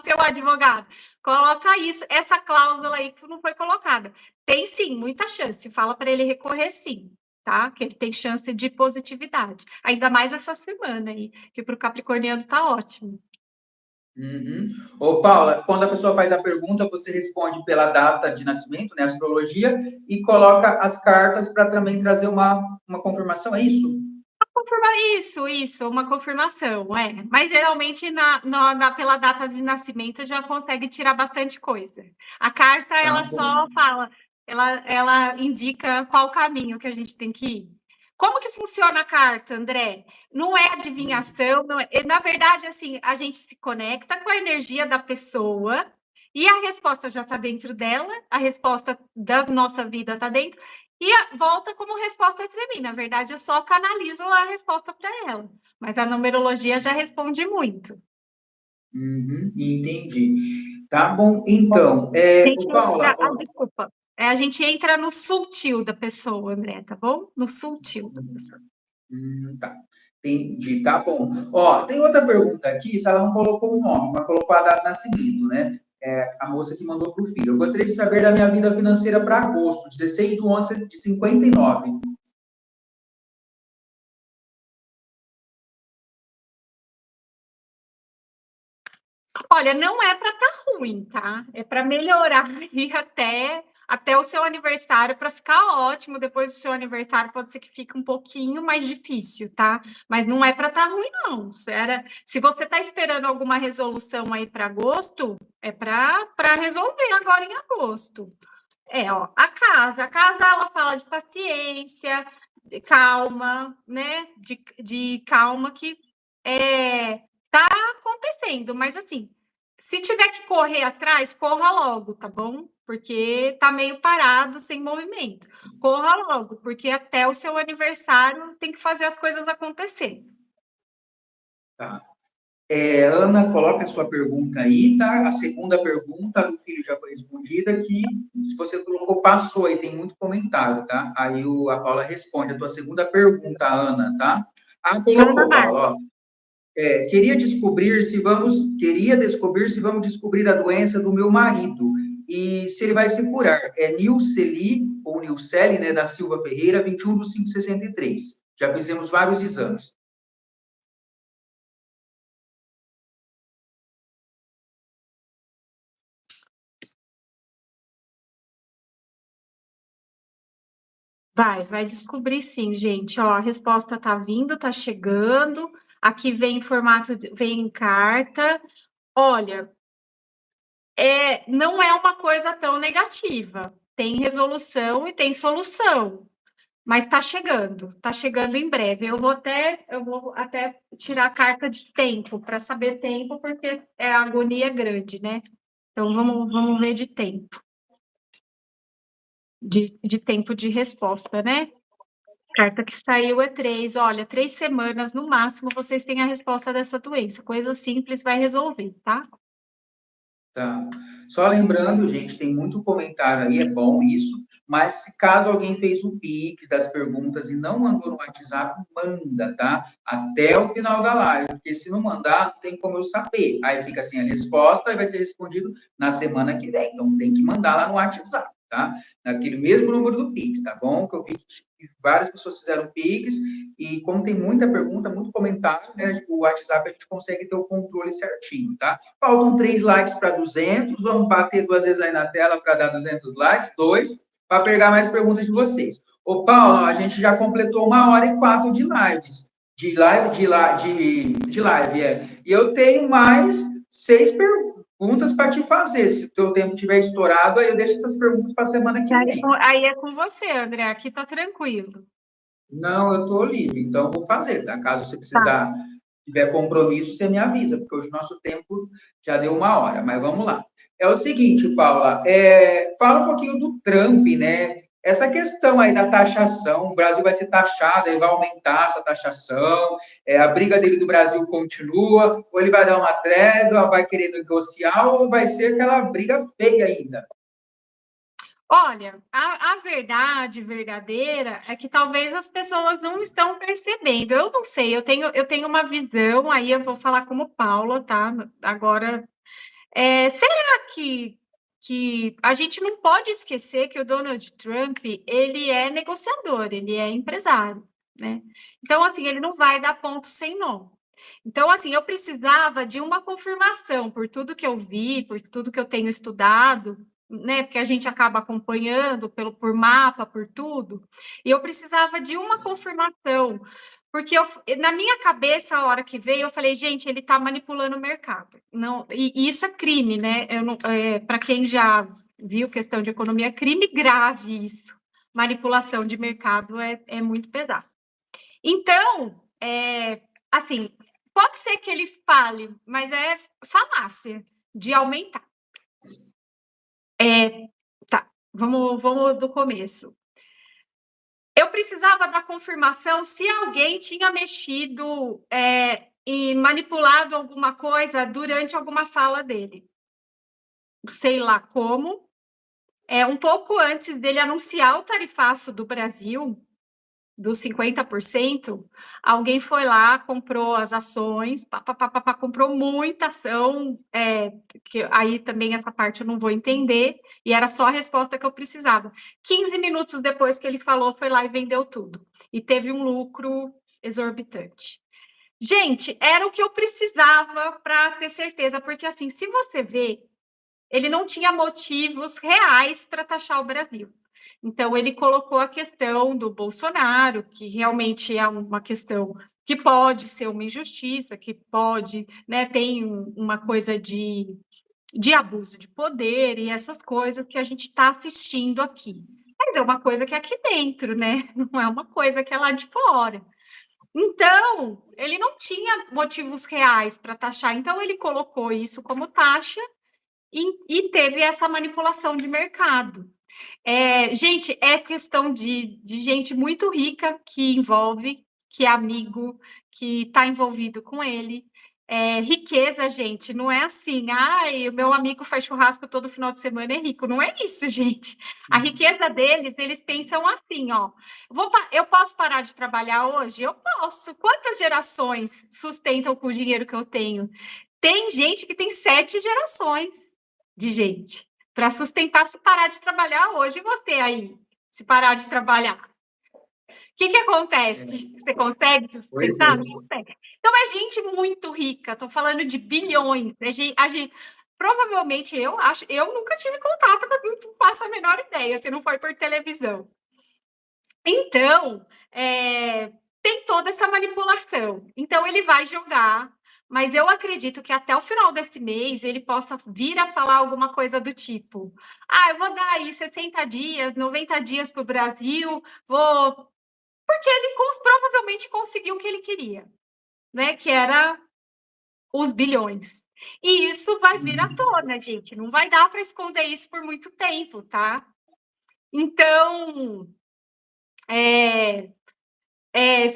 Seu advogado, coloca isso, essa cláusula aí que não foi colocada. Tem sim, muita chance. Fala para ele recorrer sim, tá? Que ele tem chance de positividade. Ainda mais essa semana aí, que para o capricorniano tá ótimo. Uhum. Ô, Paula, quando a pessoa faz a pergunta, você responde pela data de nascimento, né, astrologia, e coloca as cartas para também trazer uma confirmação, é isso? Isso, uma confirmação, Mas geralmente pela data de nascimento já consegue tirar bastante coisa. A carta, Tá ela bom. só fala, ela indica qual caminho que a gente tem que ir. Como que funciona a carta, André? Não é adivinhação, não é. Na verdade, assim, a gente se conecta com a energia da pessoa e a resposta já está dentro dela, a resposta da nossa vida está dentro, e volta como resposta para mim. Na verdade, eu só canalizo a resposta para ela. Mas a numerologia já responde muito. Uhum, entendi. Tá bom, então, A gente Paula, entra, desculpa. A gente entra no sutil da pessoa, André, tá bom? No sutil da pessoa. tá, entendi, tá bom. Ó, tem outra pergunta aqui, se ela não colocou o nome, mas colocou a data de nascimento, né? A moça que mandou para o filho. Eu gostaria de saber da minha vida financeira para agosto, 16/11 de 59. Olha, não é para estar ruim, tá? É para melhorar e até o seu aniversário para ficar ótimo. Depois do seu aniversário pode ser que fique um pouquinho mais difícil, tá? Mas não é para estar ruim, não. Se você está esperando alguma resolução aí para agosto, é para resolver agora em agosto. Ó, a casa ela fala de paciência, de calma, né? De calma que tá acontecendo, mas assim, se tiver que correr atrás, corra logo, tá bom? Porque tá meio parado, sem movimento. Corra logo, porque até o seu aniversário tem que fazer as coisas acontecer. Tá. Ana, coloca a sua pergunta aí, tá? A segunda pergunta do filho já foi respondida, que se você colocou, passou aí, tem muito comentário, tá? Aí a Paula responde a tua segunda pergunta, Ana, tá? Ana Colocou, Paula, ó. Marques. Queria descobrir se vamos descobrir a doença do meu marido e se ele vai se curar. É Nilceli, ou Nilceli, né, da Silva Ferreira, 21/5/63. Já fizemos vários exames. Vai descobrir sim, gente. Ó, a resposta tá vindo, tá chegando. Aqui vem em vem em carta. Olha, não é uma coisa tão negativa. Tem resolução e tem solução, mas está chegando em breve. Eu vou até tirar a carta de tempo para saber tempo, porque a agonia é grande, né? Então vamos ver de tempo. De tempo de resposta, né? A carta que saiu é 3. Olha, 3 semanas no máximo vocês têm a resposta dessa doença. Coisa simples vai resolver, tá? Tá. Só lembrando, gente, tem muito comentário aí, é bom isso, mas se caso alguém fez o Pix das perguntas e não mandou no WhatsApp, manda, tá? Até o final da live, porque se não mandar, não tem como eu saber. Aí fica assim a resposta e vai ser respondido na semana que vem. Então tem que mandar lá no WhatsApp, tá? Naquele mesmo número do Pix, tá bom? Que eu vi que várias pessoas fizeram Pix e como tem muita pergunta, muito comentário, né? O WhatsApp a gente consegue ter o controle certinho, tá? Faltam 3 likes para 200. Vamos bater 2 vezes aí na tela para dar 200 likes. 2, para pegar mais perguntas de vocês. Ô, Paulo, a gente já completou 1h04 de lives. De live. E eu tenho mais 6 perguntas para te fazer. Se o teu tempo estiver estourado, aí eu deixo essas perguntas para a semana que vem. Aí é com você, André. Aqui tá tranquilo. Não, eu estou livre, então eu vou fazer, tá? Caso você Tá. precisar, tiver compromisso, você me avisa, porque hoje o nosso tempo já deu 1 hora, mas vamos lá. É o seguinte, Paula, fala um pouquinho do Trump, né? Essa questão aí da taxação, o Brasil vai ser taxado, ele vai aumentar essa taxação, a briga dele do Brasil continua, ou ele vai dar uma trégua, vai querer negociar, ou vai ser aquela briga feia ainda? Olha, a verdade verdadeira é que talvez as pessoas não estão percebendo. Eu não sei, eu tenho uma visão, aí eu vou falar como Paula, tá? Agora, será que a gente não pode esquecer que o Donald Trump, ele é negociador, ele é empresário, né? Então, assim, ele não vai dar ponto sem nó. Então, assim, eu precisava de uma confirmação por tudo que eu vi, por tudo que eu tenho estudado, né? Porque a gente acaba acompanhando por mapa, por tudo. E eu precisava de uma confirmação, porque na minha cabeça, a hora que veio, eu falei, gente, ele está manipulando o mercado. Não, e isso é crime, né? Para quem já viu questão de economia, é crime grave isso. Manipulação de mercado é muito pesado. Então, assim, pode ser que ele fale, mas é falácia de aumentar. Tá, vamos do começo. Eu precisava da confirmação se alguém tinha mexido e manipulado alguma coisa durante alguma fala dele. Sei lá como. Um pouco antes dele anunciar o tarifaço do Brasil, dos 50%, alguém foi lá, comprou as ações, comprou muita ação, que aí também essa parte eu não vou entender, e era só a resposta que eu precisava. 15 minutos depois que ele falou, foi lá e vendeu tudo. E teve um lucro exorbitante. Gente, era o que eu precisava para ter certeza, porque assim, se você vê, ele não tinha motivos reais para taxar o Brasil. Então, ele colocou a questão do Bolsonaro, que realmente é uma questão que pode ser uma injustiça, que pode, né, tem uma coisa de abuso de poder e essas coisas que a gente está assistindo aqui. Mas é uma coisa que é aqui dentro, né? Não é uma coisa que é lá de fora. Então, ele não tinha motivos reais para taxar, então ele colocou isso como taxa e teve essa manipulação de mercado. Gente, é questão de gente muito rica que envolve, que é amigo, que está envolvido com ele. Riqueza, gente, não é assim, o meu amigo faz churrasco todo final de semana, é rico. Não é isso, gente. A riqueza deles, eles pensam assim, ó. Eu posso parar de trabalhar hoje? Eu posso. Quantas gerações sustentam com o dinheiro que eu tenho? Tem gente que tem 7 gerações de gente para sustentar se parar de trabalhar hoje. E você aí, se parar de trabalhar? O que acontece? Você consegue se Pois sustentar? é. Não consegue. Então, é gente muito rica. Estou falando de bilhões. Provavelmente, eu nunca tive contato, mas não faço a menor ideia, se não for por televisão. Então, tem toda essa manipulação. Então, ele vai jogar, mas eu acredito que até o final desse mês ele possa vir a falar alguma coisa do tipo: eu vou dar aí 60 dias, 90 dias para o Brasil, vou. Porque ele provavelmente conseguiu o que ele queria, né? Que era os bilhões. E isso vai vir à tona, gente. Não vai dar para esconder isso por muito tempo, tá? Então,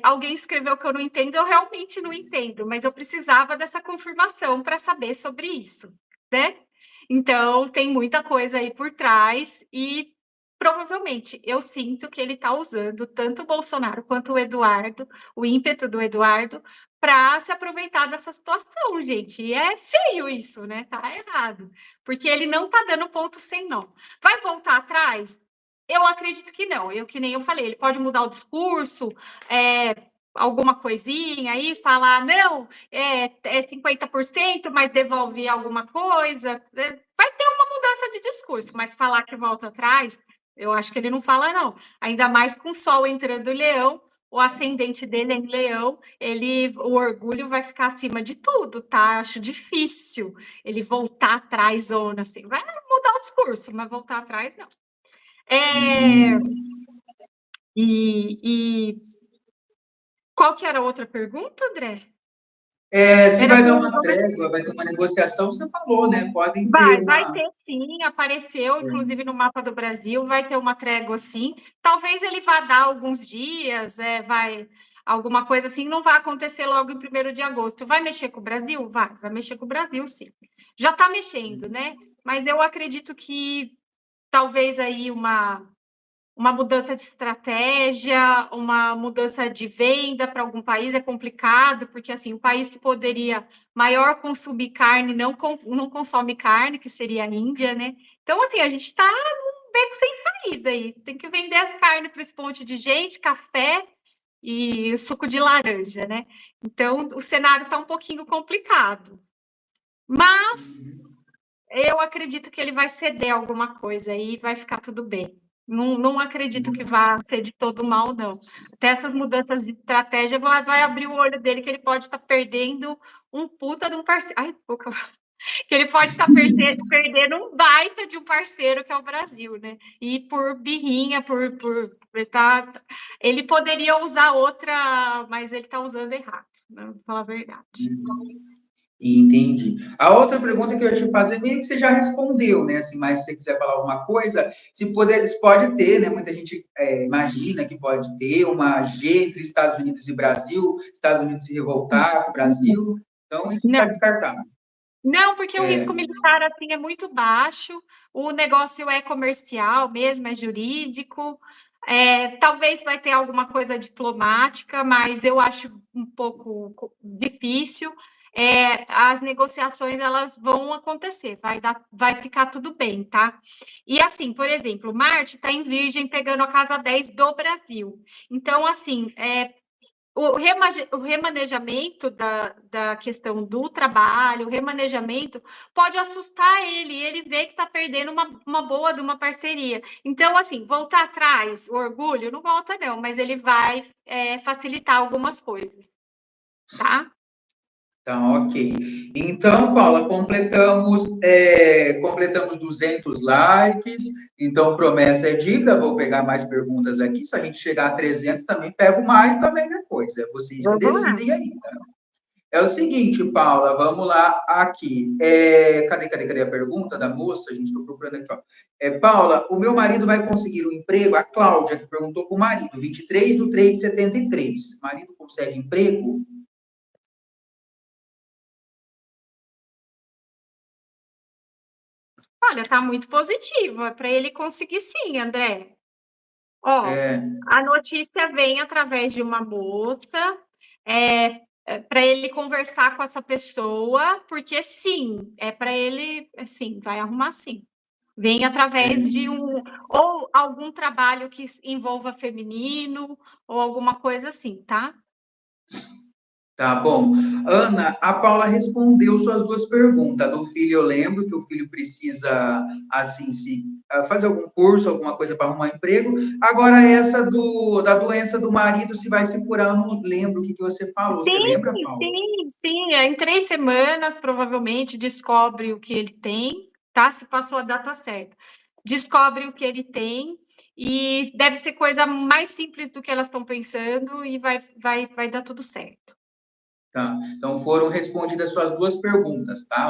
alguém escreveu que eu não entendo, eu realmente não entendo, mas eu precisava dessa confirmação para saber sobre isso, né? Então, tem muita coisa aí por trás e provavelmente eu sinto que ele está usando tanto o Bolsonaro quanto o Eduardo, o ímpeto do Eduardo, para se aproveitar dessa situação, gente. E é feio isso, né? Tá errado, porque ele não está dando ponto sem nó. Vai voltar atrás? Eu acredito que não. Que nem eu falei, ele pode mudar o discurso, alguma coisinha aí, falar, não, é 50%, mas devolve alguma coisa. Vai ter uma mudança de discurso, mas falar que volta atrás, eu acho que ele não fala, não. Ainda mais com o sol entrando em Leão, o ascendente dele é em Leão, o orgulho vai ficar acima de tudo, tá? Acho difícil ele voltar atrás, zona, assim. Vai mudar o discurso, mas voltar atrás, não. E qual que era a outra pergunta, André? Se vai dar uma trégua, vai ter uma negociação, você falou, né? Podem ter Vai uma. ter sim, apareceu, inclusive no mapa do Brasil, vai ter uma trégua sim. Talvez ele vá dar alguns dias, alguma coisa assim, não vai acontecer logo em 1º de agosto. Vai mexer com o Brasil? Vai mexer com o Brasil, sim. Já está mexendo, né? Mas eu acredito que talvez aí uma mudança de estratégia, uma mudança de venda para algum país é complicado, porque assim, o país que poderia maior consumir carne não consome carne, que seria a Índia, né? Então, assim, a gente está num beco sem saída aí. Tem que vender a carne para esse monte de gente, café e suco de laranja, né? Então, o cenário está um pouquinho complicado. Mas eu acredito que ele vai ceder alguma coisa e vai ficar tudo bem. Não acredito que vá ser de todo mal, não. Até essas mudanças de estratégia vai abrir o olho dele, que ele pode estar perdendo um puta de um parceiro. Ai, pouca. Que ele pode estar perdendo um baita de um parceiro que é o Brasil, né? E por birrinha, ele poderia usar outra, mas ele está usando errado, né? Vou falar a verdade. Entendi. A outra pergunta que eu ia te fazer, meio que você já respondeu, né? Assim, mas se você quiser falar alguma coisa, se pode ter, né? Muita gente imagina que pode ter uma G entre Estados Unidos e Brasil, Estados Unidos se revoltar com o Brasil, então isso está Não. descartado. Não, porque o risco militar assim é muito baixo, o negócio é comercial mesmo, é jurídico. Talvez vai ter alguma coisa diplomática, mas eu acho um pouco difícil. As negociações elas vão acontecer, vai ficar tudo bem, tá? E assim, por exemplo, Marte está em Virgem pegando a casa 10 do Brasil. Então, assim, o remanejamento da questão do trabalho, o remanejamento pode assustar ele, e ele vê que está perdendo uma boa de uma parceria. Então, assim, voltar atrás, o orgulho, não volta não, mas ele vai facilitar algumas coisas, tá? Tá, ok. Então, Paula, completamos 200 likes. Então, promessa é dívida. Vou pegar mais perguntas aqui. Se a gente chegar a 300, também pego mais também depois. É vocês que decidem aí, tá? É o seguinte, Paula, vamos lá aqui. Cadê a pergunta da moça? A gente está procurando aqui, ó. Paula, o meu marido vai conseguir um emprego? A Cláudia, que perguntou para o marido, 23/3/73. O marido consegue emprego? Olha, tá muito positivo, é para ele conseguir sim, André. Ó, a notícia vem através de uma moça, para ele conversar com essa pessoa, porque sim, é para ele, assim, vai arrumar sim. Vem através de ou algum trabalho que envolva feminino, ou alguma coisa assim, tá? Tá bom. Ana, a Paula respondeu suas duas perguntas. Do filho, eu lembro que o filho precisa, assim, fazer algum curso, alguma coisa para arrumar emprego. Agora, essa da doença do marido, se vai se curar, eu não lembro o que você falou. Você Sim, lembra, Paula? sim. Em 3 semanas, provavelmente, descobre o que ele tem, tá? Se passou a data certa. Descobre o que ele tem e deve ser coisa mais simples do que elas estão pensando e vai dar tudo certo. Tá. Então, foram respondidas suas duas perguntas, tá,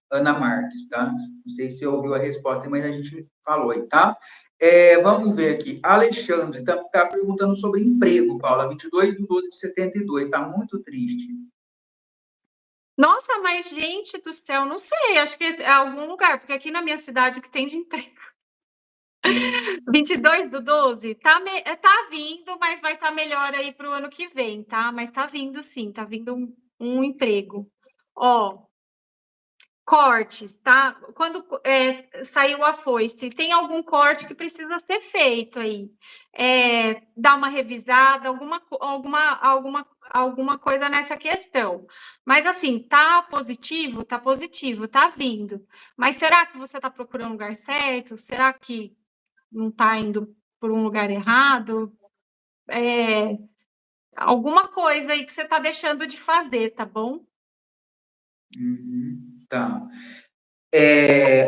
Ana Marques, tá? Não sei se você ouviu a resposta, mas a gente falou aí, tá? Vamos ver aqui. Alexandre tá perguntando sobre emprego, Paula, 22/12/72. Tá muito triste. Nossa, mas gente do céu, não sei, acho que é algum lugar, porque aqui na minha cidade o que tem de emprego. 22/12, tá vindo, mas vai estar melhor aí para o ano que vem, tá? Mas tá vindo sim, tá vindo um emprego. Ó, cortes, tá? Quando saiu a foice, tem algum corte que precisa ser feito aí. Dar uma revisada, alguma coisa nessa questão. Mas assim, tá positivo? Tá positivo, tá vindo. Mas será que você está procurando um lugar certo? Será que não está indo por um lugar errado? alguma coisa aí que você está deixando de fazer, tá bom? Tá.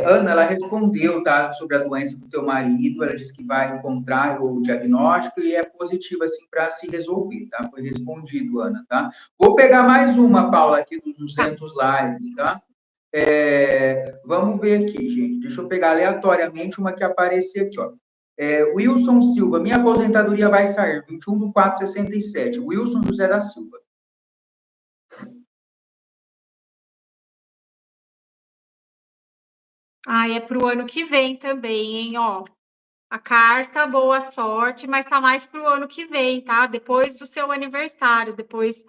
Ana, ela respondeu, tá, sobre a doença do teu marido, ela disse que vai encontrar o diagnóstico e é positivo, assim, para se resolver, tá? Foi respondido, Ana, tá? Vou pegar mais uma, Paula, aqui dos Tá. 200 lives, tá? Vamos ver aqui, gente. Deixa eu pegar aleatoriamente uma que apareceu aqui, ó. Wilson Silva, minha aposentadoria vai sair, 21/4/67. Wilson José da Silva. É para o ano que vem também, hein? Ó, a carta, boa sorte, mas tá mais para o ano que vem, tá? Depois do seu aniversário, depois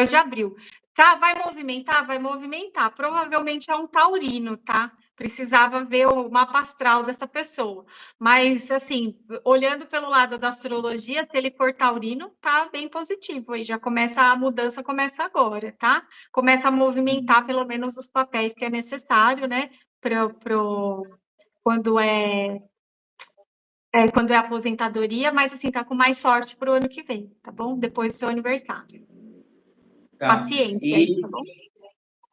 de abril. Tá, vai movimentar? Vai movimentar. Provavelmente é um taurino, tá? Precisava ver o mapa astral dessa pessoa. Mas, assim, olhando pelo lado da astrologia, se ele for taurino, tá bem positivo. Aí já começa, a mudança começa agora, tá? Começa a movimentar pelo menos os papéis que é necessário, né? Quando quando é aposentadoria, mas assim, tá com mais sorte para o ano que vem, tá bom? Depois do seu aniversário. Tá. Paciência aí, tá bom?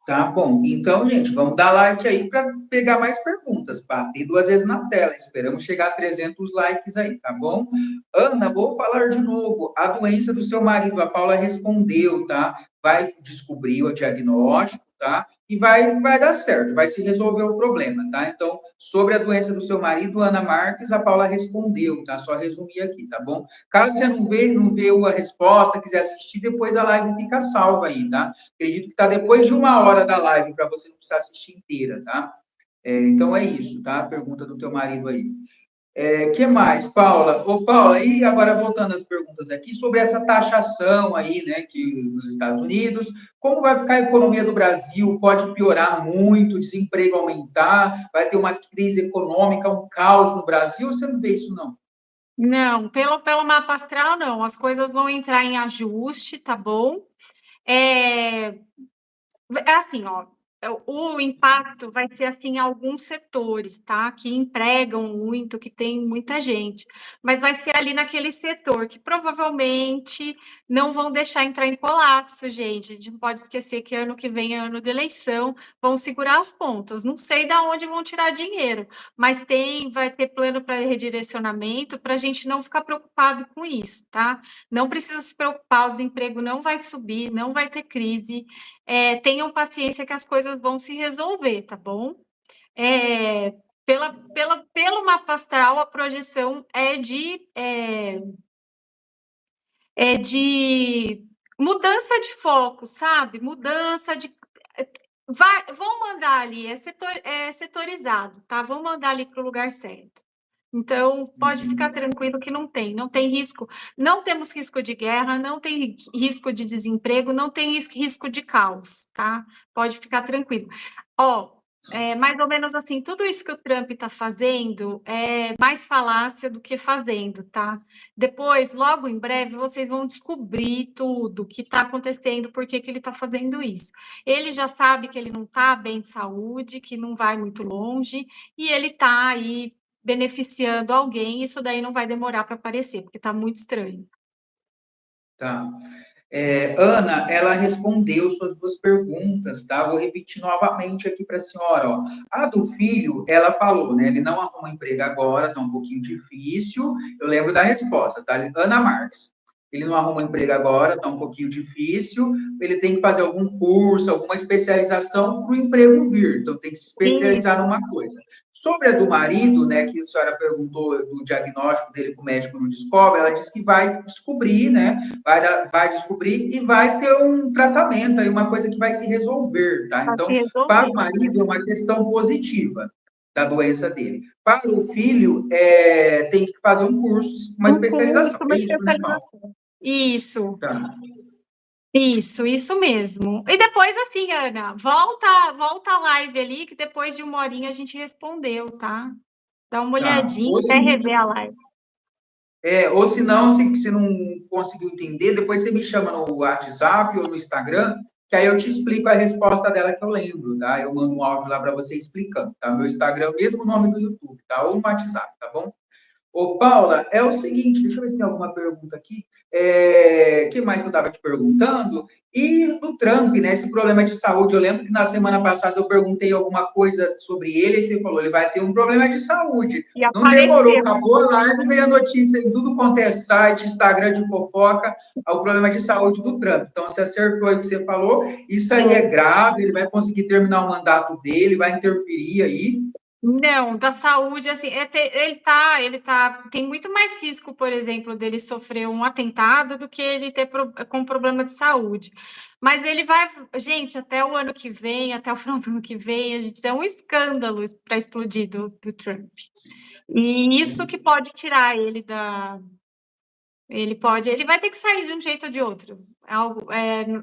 Tá bom. Então, gente, vamos dar like aí para pegar mais perguntas. Bater 2 vezes na tela. Esperamos chegar a 300 likes aí, tá bom? Ana, vou falar de novo. A doença do seu marido, a Paula respondeu, tá? Vai descobrir o diagnóstico, tá? E vai dar certo, vai se resolver o problema, tá? Então, sobre a doença do seu marido, Ana Marques, a Paula respondeu, tá? Só resumir aqui, tá bom? Caso você não viu a resposta, quiser assistir, depois a live fica salva aí, tá? Acredito que está depois de 1 hora da live, para você não precisar assistir inteira, tá? Então é isso, tá? A pergunta do teu marido aí. Que mais, Paula? Ô, Paula, e agora voltando às perguntas aqui, sobre essa taxação aí, né, que nos Estados Unidos, como vai ficar a economia do Brasil? Pode piorar muito, desemprego aumentar, vai ter uma crise econômica, um caos no Brasil? Você não vê isso, não? Não, pelo mapa astral, não. As coisas vão entrar em ajuste, tá bom? É assim, ó, o impacto vai ser assim em alguns setores, tá? Que empregam muito, que tem muita gente, mas vai ser ali naquele setor que provavelmente não vão deixar entrar em colapso, gente. A gente não pode esquecer que ano que vem é ano de eleição, vão segurar as pontas. Não sei de onde vão tirar dinheiro, mas vai ter plano para redirecionamento para a gente não ficar preocupado com isso, tá? Não precisa se preocupar, o desemprego não vai subir, não vai ter crise. Tenham paciência que as coisas vão se resolver, tá bom? Pelo mapa astral, a projeção é de mudança de foco, sabe? Mudança de. Vão mandar ali, é setorizado, tá? Vão mandar ali para o lugar certo. Então, pode ficar tranquilo que não tem risco. Não temos risco de guerra, não tem risco de desemprego, não tem risco de caos, tá? Pode ficar tranquilo. Ó, mais ou menos assim, tudo isso que o Trump está fazendo é mais falácia do que fazendo, tá? Depois, logo em breve, vocês vão descobrir tudo que está acontecendo, por que ele está fazendo isso. Ele já sabe que ele não está bem de saúde, que não vai muito longe, e ele está aí beneficiando alguém, isso daí não vai demorar para aparecer, porque está muito estranho. Tá. Ana, ela respondeu suas 2 perguntas, tá? Vou repetir novamente aqui para a senhora, ó. A do filho, ela falou, né? Ele não arruma emprego agora, tá um pouquinho difícil. Eu lembro da resposta, tá? Ana Marques. Ele não arruma emprego agora, tá um pouquinho difícil. Ele tem que fazer algum curso, alguma especialização para o emprego vir. Então, tem que se especializar Isso. numa coisa. Sobre a do marido, né, que a senhora perguntou do diagnóstico dele que o médico não descobre, ela disse que vai descobrir, né, vai descobrir e vai ter um tratamento, aí uma coisa que vai se resolver, tá? Para se Então, para o resolver. marido é uma questão positiva da doença dele. Para o filho, tem que fazer um curso, uma especialização. Uma É isso, né, Paulo? especialização. Isso. Tá. Isso mesmo. E depois, assim, Ana, volta a live ali, que depois de 1 horinha a gente respondeu, tá? Dá uma Tá. olhadinha, até rever a live. Ou se não, se não conseguiu entender, depois você me chama no WhatsApp ou no Instagram, que aí eu te explico a resposta dela que eu lembro, tá? Eu mando um áudio lá para você explicando, tá? Meu Instagram é o mesmo nome do YouTube, tá? Ou no WhatsApp, tá bom? Ô, Paula, é o seguinte, deixa eu ver se tem alguma pergunta aqui. Que mais que eu estava te perguntando? E do Trump, né? Esse problema de saúde. Eu lembro que na semana passada eu perguntei alguma coisa sobre ele, e você falou, ele vai ter um problema de saúde. E Não demorou, apareceu. acabou a live, veio a notícia em tudo quanto é site, Instagram de fofoca, ao problema de saúde do Trump. Então, você acertou aí o que você falou. Isso aí é grave, ele vai conseguir terminar o mandato dele, vai interferir aí. Não, da saúde, assim, tem muito mais risco, por exemplo, dele sofrer um atentado do que ele ter com problema de saúde. Mas ele vai, gente, até o ano que vem, até o final do ano que vem, a gente tem um escândalo para explodir do Trump. E isso que pode tirar ele ele vai ter que sair de um jeito ou de outro.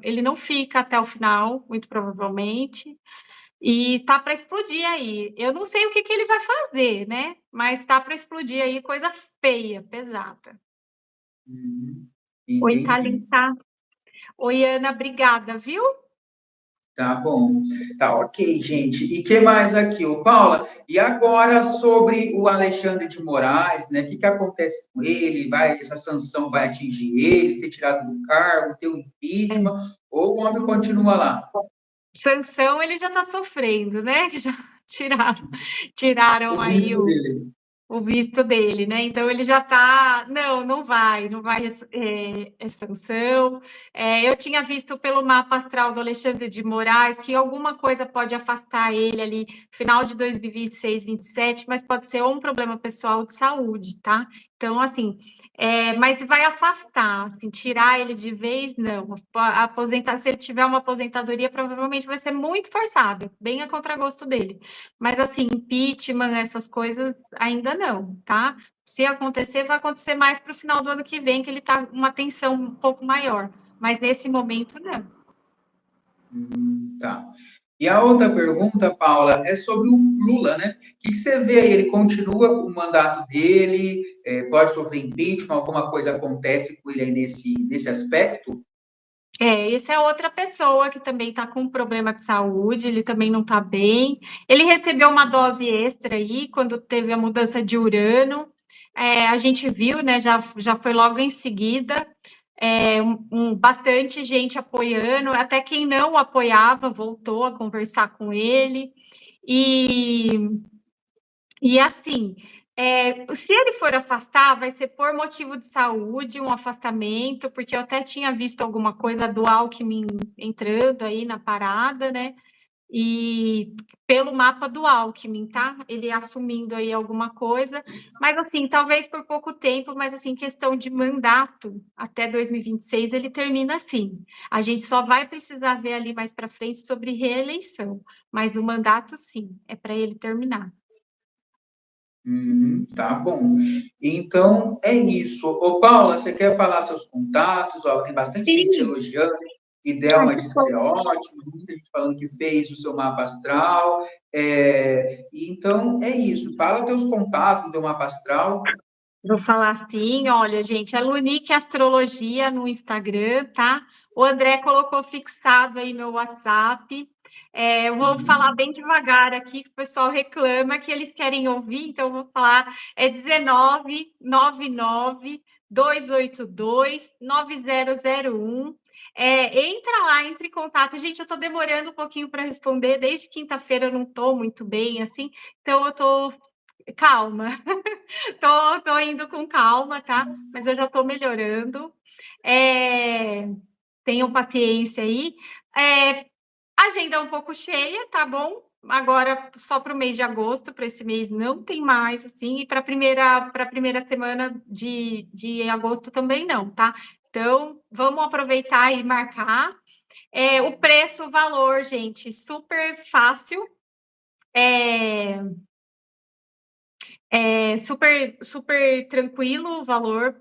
Ele não fica até o final, muito provavelmente. E tá para explodir aí. Eu não sei o que ele vai fazer, né? Mas tá para explodir aí coisa feia, pesada. Oi, Entendi. Thalita. Oi, Ana, obrigada, viu? Tá bom. Tá ok, gente. E que mais aqui, ô Paula? E agora sobre o Alexandre de Moraes, né? O que acontece com ele? Essa sanção vai atingir ele, ser tirado do cargo, ter um impeachment, ou o homem continua lá? Sansão, ele já tá sofrendo, né? Que já tiraram O aí visto dele. o visto dele, né? Então ele já tá. Não vai, sanção. Eu tinha visto pelo mapa astral do Alexandre de Moraes que alguma coisa pode afastar ele ali, final de 2026, 27, mas pode ser um problema pessoal de saúde, tá? Então, assim, mas vai afastar, assim, tirar ele de vez, não. Aposentar, se ele tiver uma aposentadoria, provavelmente vai ser muito forçado, bem a contragosto dele. Mas, assim, impeachment, essas coisas, ainda não, tá? Se acontecer, vai acontecer mais para o final do ano que vem, que ele está com uma tensão um pouco maior. Mas, nesse momento, não. Tá. E a outra pergunta, Paula, é sobre o Lula, né? O que você vê aí? Ele continua com o mandato dele? Pode sofrer impeachment? Alguma coisa acontece com ele aí nesse aspecto? Essa é outra pessoa que também está com problema de saúde, ele também não está bem. Ele recebeu uma dose extra aí quando teve a mudança de Urano. A gente viu, né? Já foi logo em seguida. Bastante gente apoiando, até quem não apoiava voltou a conversar com ele. E assim, se ele for afastar, vai ser por motivo de saúde, um afastamento, porque eu até tinha visto alguma coisa do Alckmin entrando aí na parada, né? E pelo mapa do Alckmin, tá? Ele assumindo aí alguma coisa, mas assim, talvez por pouco tempo, mas assim, questão de mandato até 2026 ele termina assim. A gente só vai precisar ver ali mais para frente sobre reeleição, mas o mandato sim, é para ele terminar. Tá bom. Então, é isso. Ô, Paula, você quer falar seus contatos? Ó, tem bastante gente Sim. elogiando. Idelma disse que você é ótimo, muita gente falando que fez o seu mapa astral. Então, é isso. Fala teus contatos do mapa astral. Vou falar assim, olha, gente, é Lunique Astrologia no Instagram, tá? O André colocou fixado aí meu WhatsApp. Eu vou falar bem devagar aqui, que o pessoal reclama que eles querem ouvir, então eu vou falar, 1999 282 9001. Entra lá, entre em contato. Gente, eu tô demorando um pouquinho para responder, desde quinta-feira eu não tô muito bem, assim, então eu tô calma. Tô indo com calma, tá? Mas eu já tô melhorando. Tenham paciência aí. Agenda um pouco cheia, tá bom? Agora só para o mês de agosto, para esse mês não tem mais, assim, e para a primeira semana de agosto também não, tá? Então, vamos aproveitar e marcar. O preço, o valor, gente, super fácil. Super tranquilo o valor.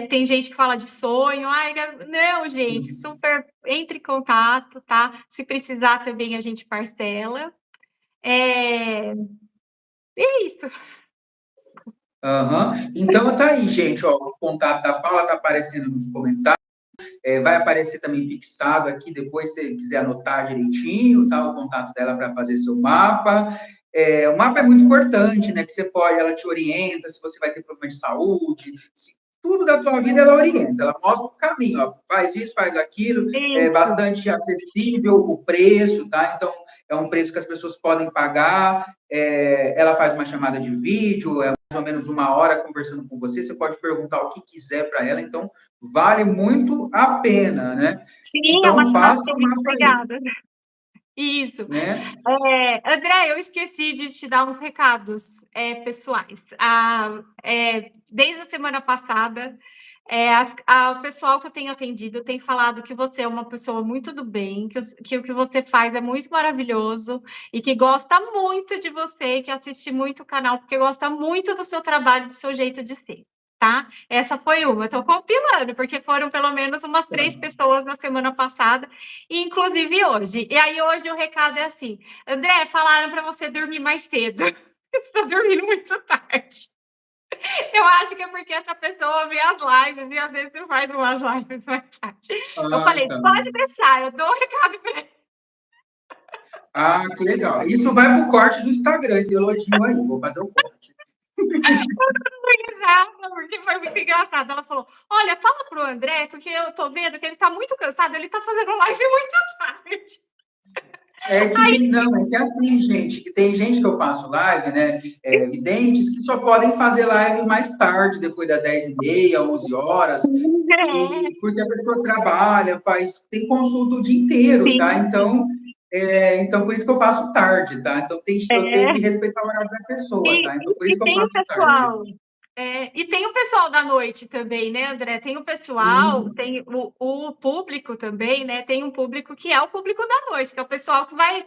Tem gente que fala de sonho. Ai, não, gente, super entre em contato, tá? Se precisar também a gente parcela. É isso. Então, tá aí, gente. Ó, o contato da Paula tá aparecendo nos comentários. Vai aparecer também fixado aqui, depois se você quiser anotar direitinho, tá? O contato dela para fazer seu mapa. O mapa é muito importante, né? Que você pode, ela te orienta se você vai ter problema de saúde, tudo da tua vida ela orienta, ela mostra o caminho, ó, faz isso, faz aquilo, é Isso. bastante acessível o preço, tá? Então, é um preço que as pessoas podem pagar, ela faz uma chamada de vídeo, é mais ou menos 1 hora conversando com você, você pode perguntar o que quiser para ela, então, vale muito a pena, né? Sim, ela Então, te dá faça o tudo. mapa aí, Obrigada. Isso. né? André, eu esqueci de te dar uns recados pessoais. Desde a semana passada, o pessoal que eu tenho atendido tem falado que você é uma pessoa muito do bem, que o que você faz é muito maravilhoso e que gosta muito de você, que assiste muito o canal, porque gosta muito do seu trabalho, do seu jeito de ser. Tá? Essa foi uma. Estou compilando, porque foram pelo menos umas 3 pessoas na semana passada, inclusive hoje. E aí, hoje o recado é assim: André, falaram para você dormir mais cedo. Você está dormindo muito tarde. Eu acho que é porque essa pessoa vê as lives e às vezes você faz umas lives mais tarde. Eu Ah, falei, tá. pode deixar, eu dou o recado para ele. Ah, que legal. Isso vai pro corte do Instagram, esse elogio aí, vou fazer o corte. Porque foi muito engraçado. Ela falou: olha, fala pro André, porque eu tô vendo que ele tá muito cansado, ele tá fazendo live muito tarde. É que é assim, gente, que tem gente que eu faço live, né, videntes, que só podem fazer live mais tarde, depois das 10h30, 11 horas, porque a pessoa trabalha, tem consulta o dia inteiro, tá? Sim, Então por isso que eu faço tarde, tá? Então eu tenho que respeitar o horário da pessoa, E, tá? Então por e isso que eu tem o faço tarde. pessoal, e tem o pessoal da noite também, né, André? Tem o pessoal, Sim, tem o público também, né? Tem um público que é o público da noite, que é o pessoal que vai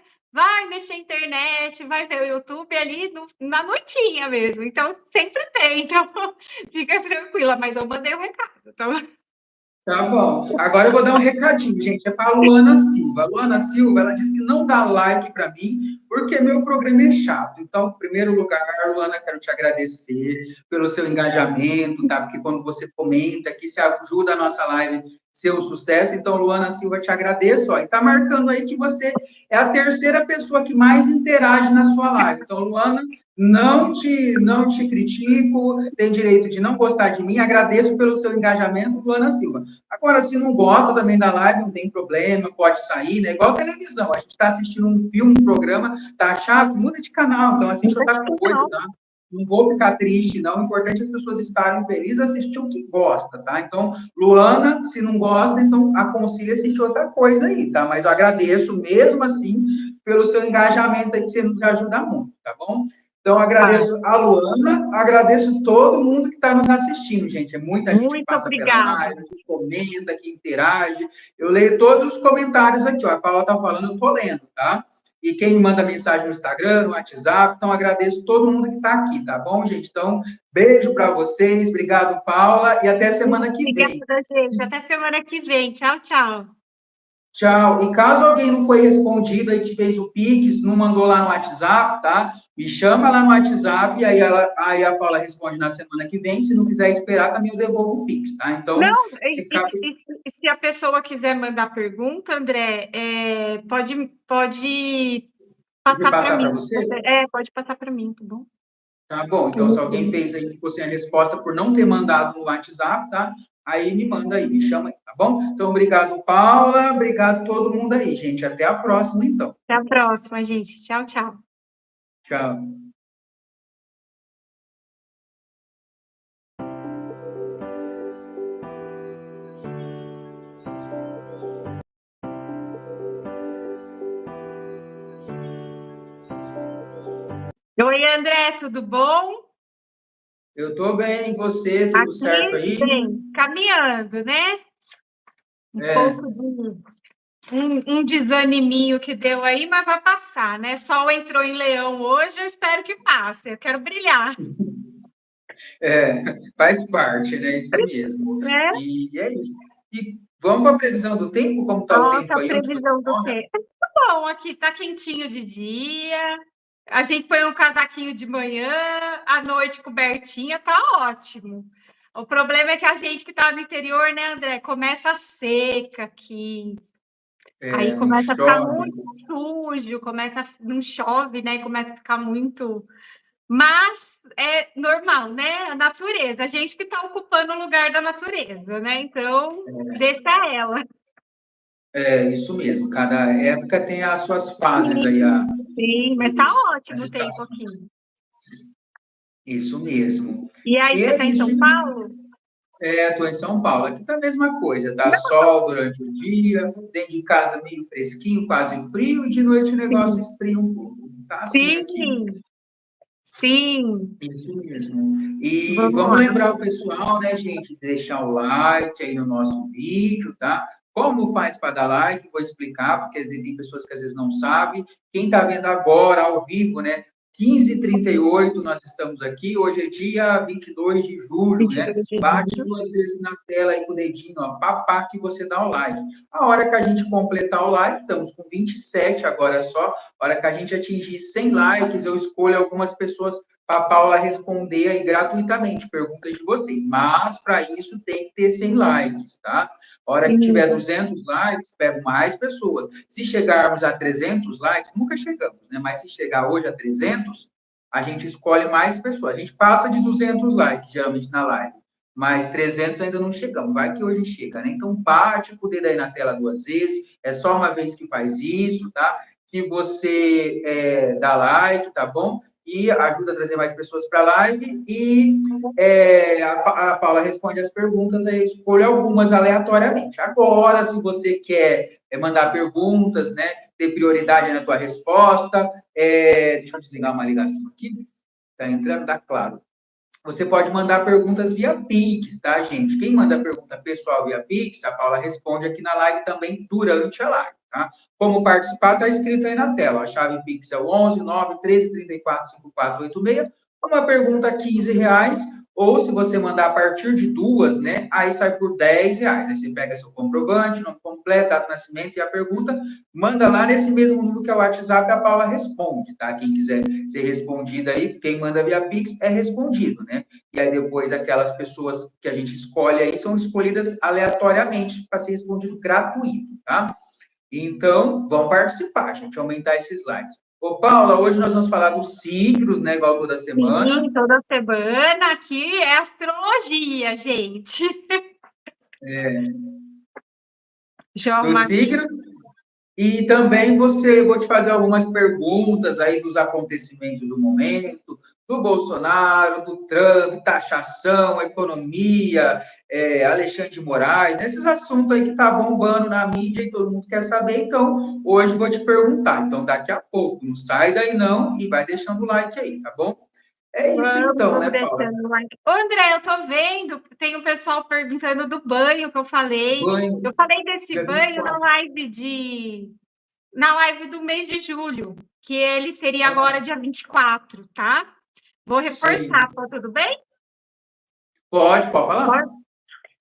mexer na internet, vai ver o YouTube ali na noitinha mesmo. Então, sempre tem. Então, fica tranquila, mas eu mandei o recado. Então... tá bom. Agora eu vou dar um recadinho, gente. É para a Luana Silva. A Luana Silva, ela disse que não dá like para mim porque meu programa é chato. Então, em primeiro lugar, Luana, quero te agradecer pelo seu engajamento, tá? Porque quando você comenta aqui, se ajuda a nossa live ser um sucesso. Então, Luana Silva, te agradeço. Ó, e tá marcando aí que você é a terceira pessoa que mais interage na sua live. Então, Luana, não te critico, tem direito de não gostar de mim, agradeço pelo seu engajamento, Luana Silva. Agora, se não gosta também da live, não tem problema, pode sair, né? Igual televisão, a gente está assistindo um filme, um programa, tá chato, muda de canal, então assiste outra coisa, tá? Não vou ficar triste, não. O importante é as pessoas estarem felizes, assistir o que gosta, tá? Então, Luana, se não gosta, então aconselho assistir outra coisa aí, tá? Mas eu agradeço mesmo assim pelo seu engajamento aí, que você nos ajuda muito, tá bom? Então, agradeço a Luana, agradeço todo mundo que está nos assistindo, gente. É muita gente que Muito passa pela obrigada. live, que comenta, que interage. Eu leio todos os comentários aqui, ó. A Paula está falando, eu estou lendo, tá? E quem me manda mensagem no Instagram, no WhatsApp, então agradeço todo mundo que está aqui, tá bom, gente? Então, beijo para vocês, obrigado, Paula, e até semana que vem. Obrigada, gente. Até semana que vem. Tchau, tchau. Tchau. E caso alguém não foi respondido aí, que fez o Pix, não mandou lá no WhatsApp, tá? Me chama lá no WhatsApp, e aí a Paula responde na semana que vem. Se não quiser esperar, também eu devolvo o Pix, tá? Então, Não, se caso. se a pessoa quiser mandar pergunta, André, pode passar para Repassar para mim. você? Pode passar para mim, tá bom? Tá bom. Então, se alguém fez aí que você a resposta por não ter mandado no WhatsApp, tá? Aí me manda aí, me chama aí, tá bom? Então, obrigado, Paula. Obrigado todo mundo aí, gente. Até a próxima, então. Até a próxima, gente. Tchau, tchau. Tchau. Oi, André, tudo bom? Eu tô bem, e você? Tudo certo Aqui, aí? bem, caminhando, né? Um É. pouco de um desaniminho que deu aí, mas vai passar, né? Sol entrou em Leão hoje, eu espero que passe. Eu quero brilhar, Faz parte, né? Isso mesmo. né? E é isso. E vamos para a previsão do tempo? Como está o Nossa, tempo a aí onde você previsão do mora? tempo. Tá bom, aqui tá quentinho de dia. A gente põe um casaquinho de manhã, à noite cobertinha, tá ótimo. O problema é que a gente que tá no interior, né, André, começa a seca aqui. Aí Não começa a ficar chove. muito sujo, não chove, né? Começa a ficar muito. Mas é normal, né? A natureza, a gente que está ocupando o lugar da natureza, né? Então, deixa ela. Isso mesmo. Cada época tem as suas fases aí, Sim, mas tá as ótimo o tempo estações. aqui. Isso mesmo. E aí, E você a está em São gente Paulo? estou em São Paulo. Aqui tá a mesma coisa, tá sol durante o dia, dentro de casa meio fresquinho, quase frio, e de noite o negócio Sim. esfria um pouco. Tá assim aqui. Sim, sim. Isso mesmo. E Vamos vamos lá. lembrar o pessoal, né, gente, de deixar o like aí no nosso vídeo, tá? Como faz para dar like? Vou explicar, porque tem pessoas que às vezes não sabem. Quem está vendo agora, ao vivo, né? 15h38, nós estamos aqui. Hoje é dia 22 de julho, né? 22 de Bate julho. 2 vezes na tela aí com o dedinho, ó, papá, que você dá o like. A hora que a gente completar o like, estamos com 27 agora só. A hora que a gente atingir 100 likes, eu escolho algumas pessoas para a Paula responder aí gratuitamente perguntas de vocês. Mas, para isso, tem que ter 100 likes, tá? A hora que tiver 200 likes, pego mais pessoas. Se chegarmos a 300 likes, nunca chegamos, né? Mas se chegar hoje a 300, a gente escolhe mais pessoas. A gente passa de 200 likes, geralmente, na live. Mas 300 ainda não chegamos. Vai que hoje chega, né? Então, bate com o dedo aí na tela 2 vezes. É só uma vez que faz isso, tá? Que você dá like, tá bom? E ajuda a trazer mais pessoas para a live. E a Paula responde as perguntas, aí eu escolho algumas aleatoriamente. Agora, se você quer mandar perguntas, né, ter prioridade na tua resposta, deixa eu desligar uma ligação aqui, está entrando, tá claro. Você pode mandar perguntas via Pix, tá, gente? Quem manda pergunta pessoal via Pix, a Paula responde aqui na live também durante a live, tá? Como participar, está escrito aí na tela. A chave Pix é o 11 9 13 34 54 86. Uma pergunta, R$ 15. Ou se você mandar a partir de 2, né? Aí sai por R$ 10. Aí você pega seu comprovante, nome completo, data de nascimento e a pergunta, manda lá nesse mesmo número que é o WhatsApp, a Paula responde, tá? Quem quiser ser respondida aí, quem manda via Pix é respondido, né? E aí depois aquelas pessoas que a gente escolhe aí são escolhidas aleatoriamente para ser respondido gratuito, tá? Então, vão participar, gente, aumentar esses likes. Ô, Paula, hoje nós vamos falar dos signos, né, igual toda semana. Sim, toda semana aqui é astrologia, gente. Deixa eu Dos arrumar aqui. signos. E também vou te fazer algumas perguntas aí dos acontecimentos do momento, do Bolsonaro, do Trump, taxação, economia, Alexandre de Moraes, esses assuntos aí que tá bombando na mídia e todo mundo quer saber. Então, hoje vou te perguntar. Então, daqui a pouco, não sai daí não e vai deixando o like aí, tá bom? É isso então, Vamos né, Paula? deixando o like. Ô, André, eu tô vendo, tem um pessoal perguntando do banho que eu falei. Eu Banho, falei desse dia banho 24. na live do mês de julho, que ele seria agora dia 24, tá? Vou Sei. reforçar, tá tudo bem? Pode falar?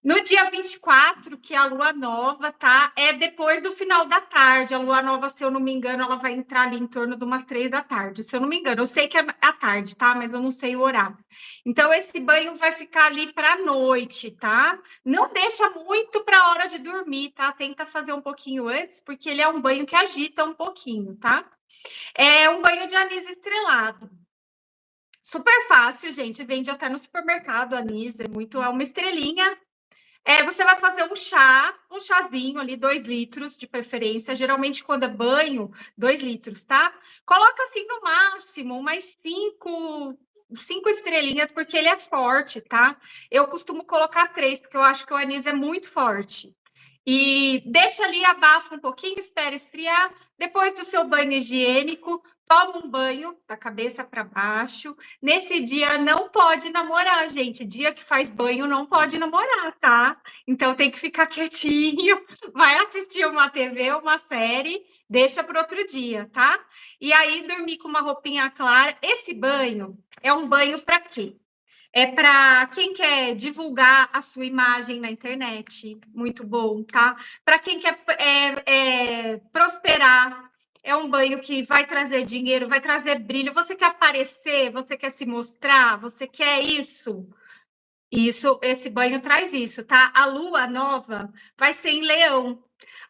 No dia 24, que é a lua nova, tá? É depois do final da tarde. A lua nova, se eu não me engano, ela vai entrar ali em torno de umas 3 da tarde, se eu não me engano. Eu sei que é à tarde, tá? Mas eu não sei o horário. Então, esse banho vai ficar ali para a noite, tá? Não deixa muito para a hora de dormir, tá? Tenta fazer um pouquinho antes, porque ele é um banho que agita um pouquinho, tá? É um banho de anis estrelado. Super fácil, gente. Vende até no supermercado, anis. É uma estrelinha. Você vai fazer um chazinho ali, 2 litros de preferência. Geralmente, quando é banho, 2 litros, tá? Coloca assim no máximo, umas 5 estrelinhas, porque ele é forte, tá? Eu costumo colocar 3, porque eu acho que o anis é muito forte. E deixa ali, abafa um pouquinho, espera esfriar. Depois do seu banho higiênico, toma um banho da cabeça para baixo. Nesse dia não pode namorar, gente. Dia que faz banho não pode namorar, tá? Então tem que ficar quietinho, vai assistir uma TV, uma série, deixa para outro dia, tá? E aí dormir com uma roupinha clara. Esse banho é um banho para quê? É para quem quer divulgar a sua imagem na internet, muito bom, tá? Para quem quer prosperar, é um banho que vai trazer dinheiro, vai trazer brilho. Você quer aparecer, você quer se mostrar, você quer isso? Esse banho traz isso, tá? A lua nova vai ser em Leão.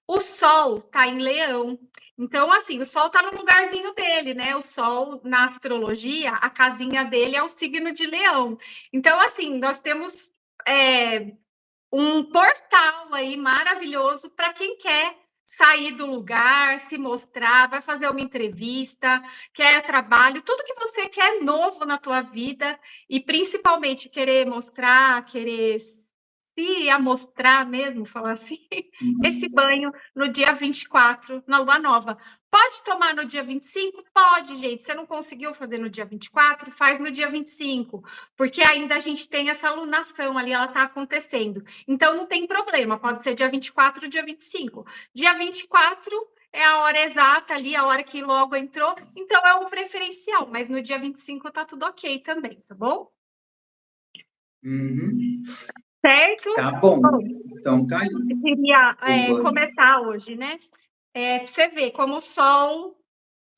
O Sol está em Leão. Então, assim, o Sol está no lugarzinho dele, né? O Sol, na astrologia, a casinha dele é o signo de Leão. Então, assim, nós temos um portal aí maravilhoso para quem quer sair do lugar, se mostrar, vai fazer uma entrevista, quer trabalho, tudo que você quer novo na tua vida e principalmente querer mostrar, querer se amostrar mesmo, falar assim, esse banho no dia 24, na lua nova. Pode tomar no dia 25? Pode, gente. Você não conseguiu fazer no dia 24? Faz no dia 25, porque ainda a gente tem essa lunação ali, ela está acontecendo. Então, não tem problema, pode ser dia 24 ou dia 25. Dia 24 é a hora exata ali, a hora que logo entrou, então é o preferencial, mas no dia 25 tá tudo ok também, tá bom? Uhum. Certo? Tá bom. Então tá aí. Eu queria começar hoje, né? Para você ver como o Sol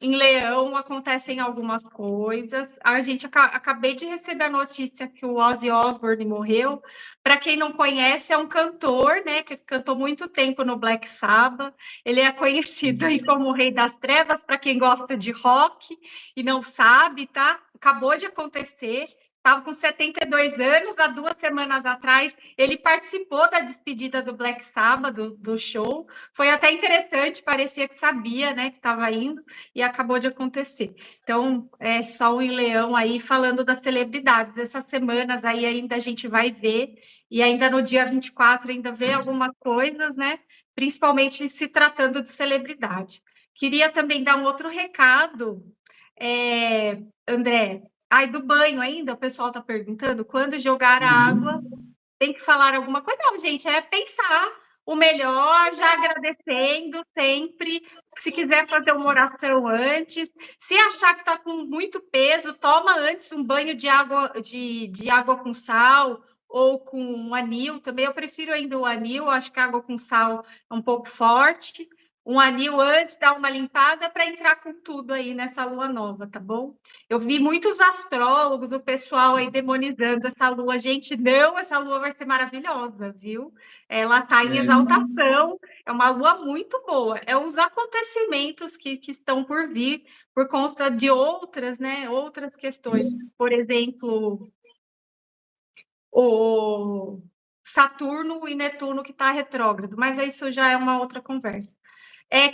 em Leão acontecem algumas coisas. A gente acabei de receber a notícia que o Ozzy Osbourne morreu. Para quem não conhece, é um cantor, né, que cantou muito tempo no Black Sabbath. Ele é conhecido aí como o Rei das Trevas, para quem gosta de rock e não sabe, tá? Acabou de acontecer. Estava com 72 anos, há 2 semanas atrás, ele participou da despedida do Black Sabbath, do show. Foi até interessante, parecia que sabia, né, que estava indo, e acabou de acontecer. Então, é Sol em Leão aí falando das celebridades. Essas semanas aí ainda a gente vai ver, e ainda no dia 24 ainda vê algumas coisas, né? Principalmente se tratando de celebridade. Queria também dar um outro recado, André. Ai, do banho ainda, o pessoal está perguntando, quando jogar a água, tem que falar alguma coisa. Não, gente, é pensar o melhor, já agradecendo sempre. Se quiser fazer uma oração antes, se achar que está com muito peso, toma antes um banho de água, de água com sal ou com um anil também. Eu prefiro ainda o anil, acho que a água com sal é um pouco forte. Um anil antes, dar uma limpada para entrar com tudo aí nessa lua nova, tá bom? Eu vi muitos astrólogos, o pessoal aí demonizando essa lua. Gente, não, essa lua vai ser maravilhosa, viu? Ela está em exaltação, é uma lua muito boa. É os acontecimentos que estão por vir, por conta de outras, né? Outras questões. Por exemplo, o Saturno e Netuno que está retrógrado, mas isso já é uma outra conversa.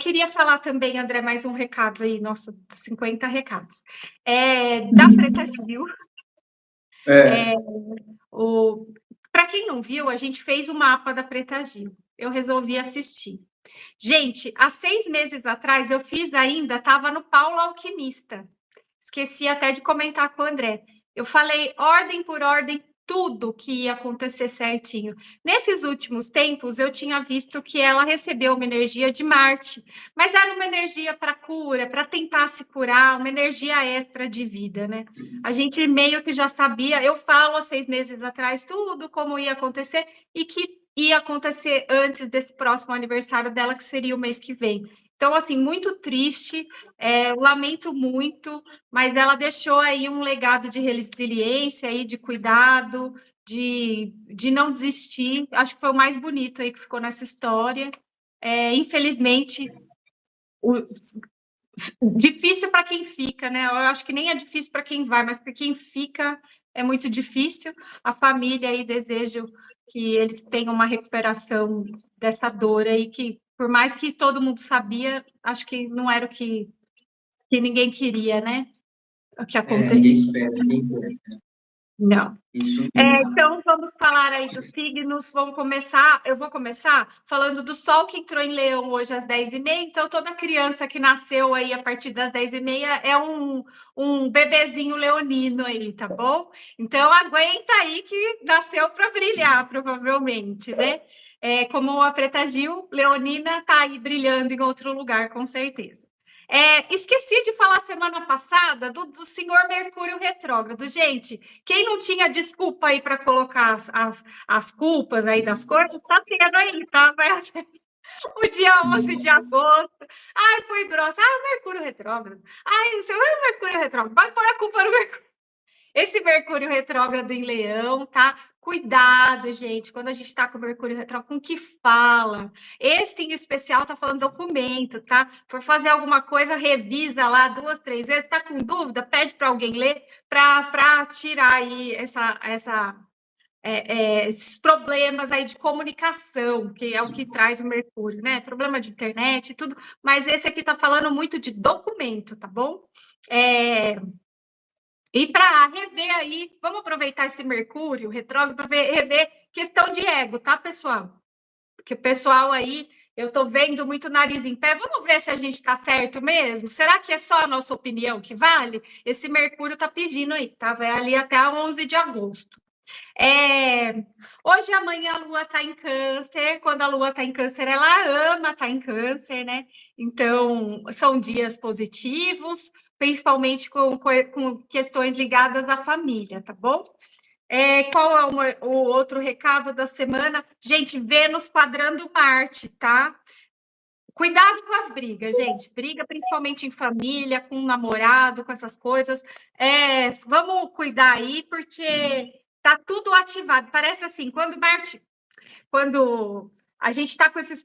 Queria falar também, André, mais um recado aí, nossa, 50 recados. Da Preta Gil. Para quem não viu, a gente fez o mapa da Preta Gil. Eu resolvi assistir. Gente, há 6 meses atrás, eu fiz ainda, estava no Paulo Alquimista. Esqueci até de comentar com o André. Eu falei ordem por ordem tudo que ia acontecer certinho. Nesses últimos tempos, eu tinha visto que ela recebeu uma energia de Marte, mas era uma energia para cura, para tentar se curar, uma energia extra de vida, né? A gente meio que já sabia, eu falo há 6 meses atrás tudo como ia acontecer e que ia acontecer antes desse próximo aniversário dela, que seria o mês que vem. Então, assim, muito triste, lamento muito, mas ela deixou aí um legado de resiliência, aí, de cuidado, de não desistir. Acho que foi o mais bonito aí que ficou nessa história. Infelizmente, difícil para quem fica, né? Eu acho que nem é difícil para quem vai, mas para quem fica é muito difícil. A família aí desejo que eles tenham uma recuperação dessa dor aí, que por mais que todo mundo sabia, acho que não era o que ninguém queria, né? O que aconteceu. Ninguém espera, ninguém quer. Não. Isso Então, vamos falar aí dos signos. Eu vou começar falando do Sol que entrou em Leão hoje às 10h30. Então, toda criança que nasceu aí a partir das 10h30 é um bebezinho leonino aí, tá bom? Então, aguenta aí que nasceu para brilhar, provavelmente, né? Como a Preta Gil, leonina tá aí brilhando em outro lugar, com certeza. Esqueci de falar semana passada do senhor Mercúrio retrógrado. Gente, quem não tinha desculpa aí para colocar as culpas aí das coisas, está tendo aí, tá? O dia 11 de agosto. Ai, foi grossa. Ai, Mercúrio retrógrado. Ai, não sei, Mercúrio retrógrado. Vai pôr a culpa no Mercúrio. Esse Mercúrio retrógrado em Leão, tá? Cuidado, gente, quando a gente está com o Mercúrio retrógrado, com o que fala. Esse em especial tá falando documento, tá? For fazer alguma coisa, revisa lá 2, 3 vezes. Tá com dúvida? Pede para alguém ler para tirar aí esses problemas aí de comunicação, que é o que traz o Mercúrio, né? Problema de internet e tudo. Mas esse aqui tá falando muito de documento, tá bom? E para rever aí, vamos aproveitar esse Mercúrio retrógrado para rever questão de ego, tá, pessoal? Porque o pessoal aí, eu tô vendo muito nariz em pé. Vamos ver se a gente tá certo mesmo? Será que é só a nossa opinião que vale? Esse Mercúrio tá pedindo aí, tá? Vai ali até 11 de agosto. Hoje e amanhã a Lua está em Câncer. Quando a Lua está em Câncer, ela ama estar em Câncer, né? Então, são dias positivos, principalmente com questões ligadas à família, tá bom? Qual é o outro recado da semana? Gente, Vênus quadrando Marte, tá? Cuidado com as brigas, gente. Briga principalmente em família, com namorado, com essas coisas. Vamos cuidar aí, porque tá tudo ativado. Parece assim, quando a gente está com esses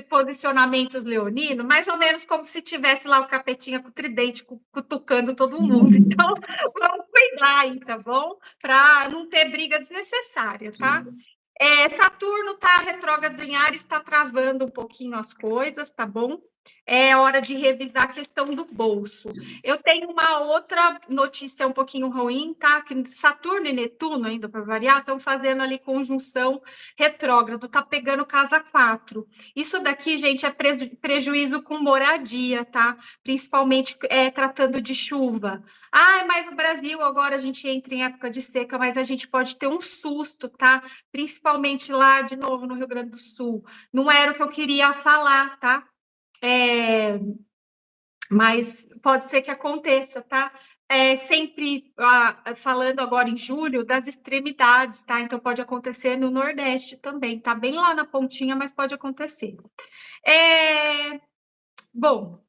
posicionamentos leoninos, mais ou menos como se tivesse lá o capetinha com o tridente cutucando todo mundo. Então, vamos cuidar aí, tá bom? Para não ter briga desnecessária, tá? Saturno está retrógrado em Áries, está travando um pouquinho as coisas, tá bom? É hora de revisar a questão do bolso. Eu tenho uma outra notícia um pouquinho ruim, tá? Que Saturno e Netuno, ainda para variar, estão fazendo ali conjunção retrógrado, tá pegando casa 4. Isso daqui, gente, é prejuízo com moradia, tá? Principalmente tratando de chuva. Mas o Brasil, agora a gente entra em época de seca, mas a gente pode ter um susto, tá? Principalmente lá, de novo, no Rio Grande do Sul. Não era o que eu queria falar, tá? Mas pode ser que aconteça, tá? Sempre falando agora em julho das extremidades, tá? Então pode acontecer no Nordeste também, tá bem lá na pontinha, mas pode acontecer. Bom,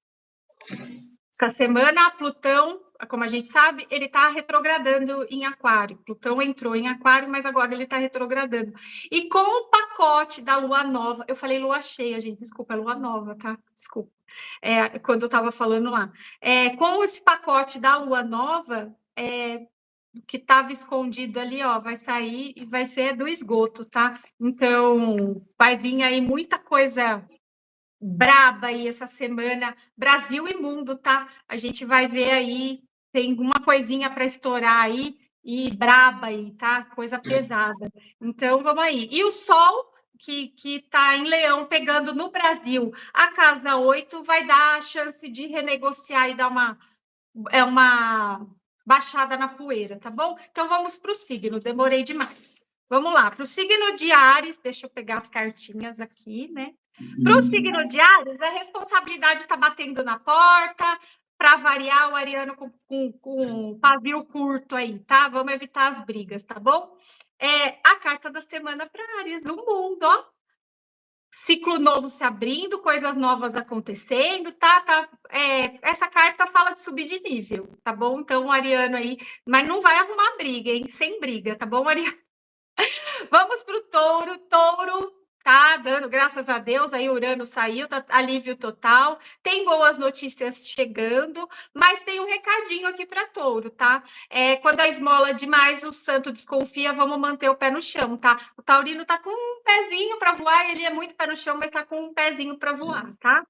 essa semana Plutão, como a gente sabe, ele está retrogradando em Aquário. Plutão entrou em Aquário, mas agora ele está retrogradando. E com o pacote da Lua Nova, eu falei Lua cheia, gente, desculpa, é Lua Nova, tá? Desculpa. Quando eu estava falando lá. Com esse pacote da Lua Nova, que estava escondido ali, ó, vai sair e vai ser do esgoto, tá? Então, vai vir aí muita coisa braba aí essa semana, Brasil e mundo, tá? A gente vai ver aí, tem uma coisinha para estourar aí, e braba aí, tá? Coisa pesada. Então, vamos aí. E o Sol, que tá em Leão, pegando no Brasil, a casa 8 vai dar a chance de renegociar e dar uma baixada na poeira, tá bom? Então, vamos para o signo, demorei demais. Vamos lá, para o signo de Áries, deixa eu pegar as cartinhas aqui, né? Para o signo de Áries, a responsabilidade está batendo na porta, para variar o ariano com pavio curto aí, tá? Vamos evitar as brigas, tá bom? A carta da semana para Áries, o mundo, ó. Ciclo novo se abrindo, coisas novas acontecendo, tá? Essa carta fala de subir de nível, tá bom? Então, o ariano aí, mas não vai arrumar briga, hein? Sem briga, tá bom, ariano? Vamos para o touro. Touro tá dando, graças a Deus, aí Urano saiu, tá alívio total. Tem boas notícias chegando, mas tem um recadinho aqui para touro, tá? Quando a esmola demais, o santo desconfia, vamos manter o pé no chão, tá? O taurino tá com um pezinho para voar, ele é muito pé no chão, mas tá com um pezinho para voar, tá?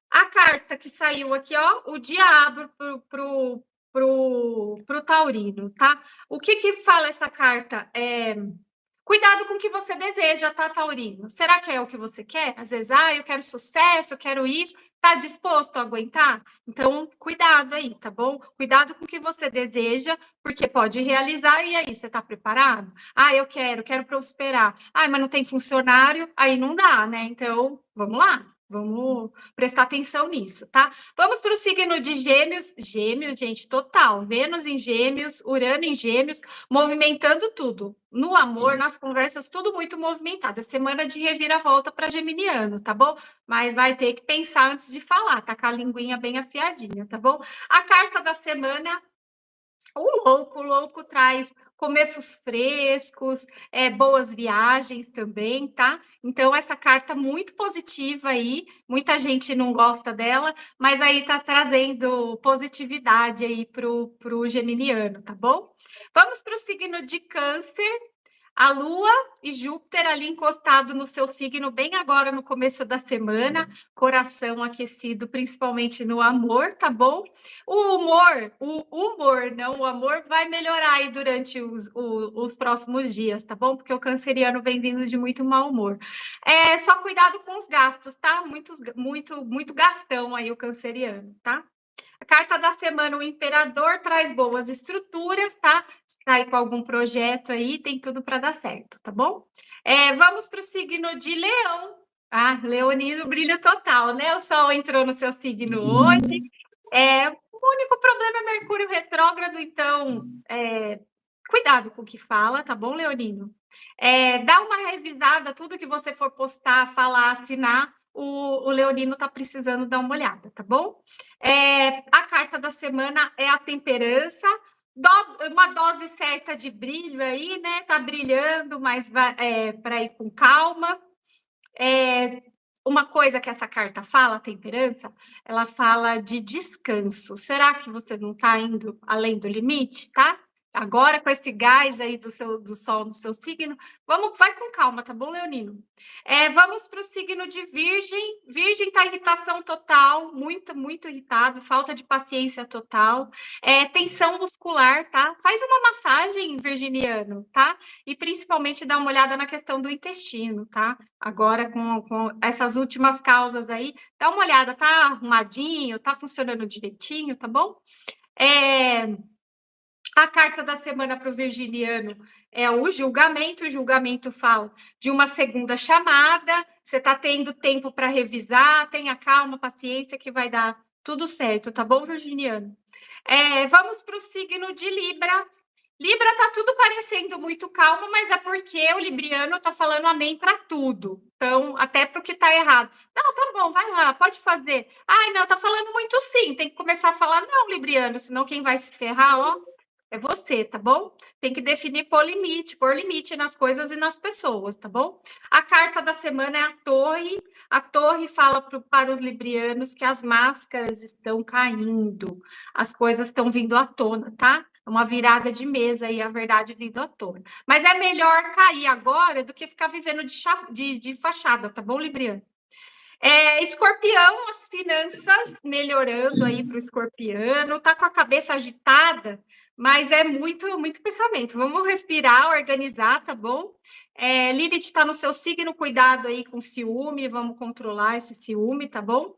A carta que saiu aqui, ó, o diabo pro taurino, tá? O que fala essa carta? Cuidado com o que você deseja, tá, taurino? Será que é o que você quer? Às vezes, eu quero sucesso, eu quero isso. Tá disposto a aguentar? Então, cuidado aí, tá bom? Cuidado com o que você deseja, porque pode realizar, e aí, você tá preparado? Eu quero prosperar. Mas não tem funcionário, aí não dá, né? Então, vamos lá. Vamos prestar atenção nisso, tá? Vamos para o signo de Gêmeos. Gêmeos, gente, total. Vênus em Gêmeos, Urano em Gêmeos, movimentando tudo. No amor, nas conversas, tudo muito movimentado. É semana de reviravolta para geminiano, tá bom? Mas vai ter que pensar antes de falar, tá com a linguinha bem afiadinha, tá bom? A carta da semana O louco traz começos frescos, boas viagens também, tá? Então, essa carta muito positiva aí, muita gente não gosta dela, mas aí tá trazendo positividade aí pro geminiano, tá bom? Vamos para o signo de Câncer. A Lua e Júpiter ali encostado no seu signo bem agora no começo da semana, coração aquecido principalmente no amor, tá bom? O humor, não, o amor vai melhorar aí durante os próximos dias, tá bom? Porque o canceriano vem vindo de muito mau humor. Só cuidado com os gastos, tá? Muito gastão aí o canceriano, tá? A carta da semana, o imperador, traz boas estruturas, tá? Se tá aí com algum projeto aí, tem tudo para dar certo, tá bom? Vamos para o signo de Leão. Ah, Leonino, brilho total, né? O Sol entrou no seu signo hoje. O único problema é Mercúrio retrógrado, então cuidado com o que fala, tá bom, Leonino? Dá uma revisada, tudo que você for postar, falar, assinar, o Leonino tá precisando dar uma olhada, tá bom? A carta da semana é a temperança, uma dose certa de brilho aí, né? Tá brilhando, mas para ir com calma. Uma coisa que essa carta fala, a temperança, ela fala de descanso. Será que você não está indo além do limite, tá? Agora, com esse gás aí do Sol no seu signo, vai com calma, tá bom, Leonino? Vamos para o signo de Virgem. Virgem tá irritação total, muito irritado, falta de paciência total, tensão muscular, tá? Faz uma massagem, virginiano, tá? E principalmente dá uma olhada na questão do intestino, tá? Agora, com essas últimas causas aí, dá uma olhada, tá arrumadinho, tá funcionando direitinho, tá bom? A carta da semana para o virginiano é o julgamento. O julgamento fala de uma segunda chamada. Você está tendo tempo para revisar, tenha calma, paciência, que vai dar tudo certo, tá bom, virginiano? Vamos para o signo de Libra. Libra tá tudo parecendo muito calmo, mas é porque o libriano tá falando amém para tudo. Então, até para o que tá errado. Não, tá bom, vai lá, pode fazer. Ai, não, tá falando muito sim. Tem que começar a falar não, libriano, senão quem vai se ferrar, ó, é você, tá bom? Tem que definir pôr limite nas coisas e nas pessoas, tá bom? A carta da semana é a Torre. A Torre fala para os librianos que as máscaras estão caindo, as coisas estão vindo à tona, tá? É uma virada de mesa aí, a verdade vindo à tona. Mas é melhor cair agora do que ficar vivendo de fachada, tá bom, libriano? Escorpião, as finanças melhorando aí para o escorpiano, tá com a cabeça agitada, mas é muito pensamento. Vamos respirar, organizar, tá bom? Lilith está no seu signo, cuidado aí com ciúme, vamos controlar esse ciúme, tá bom?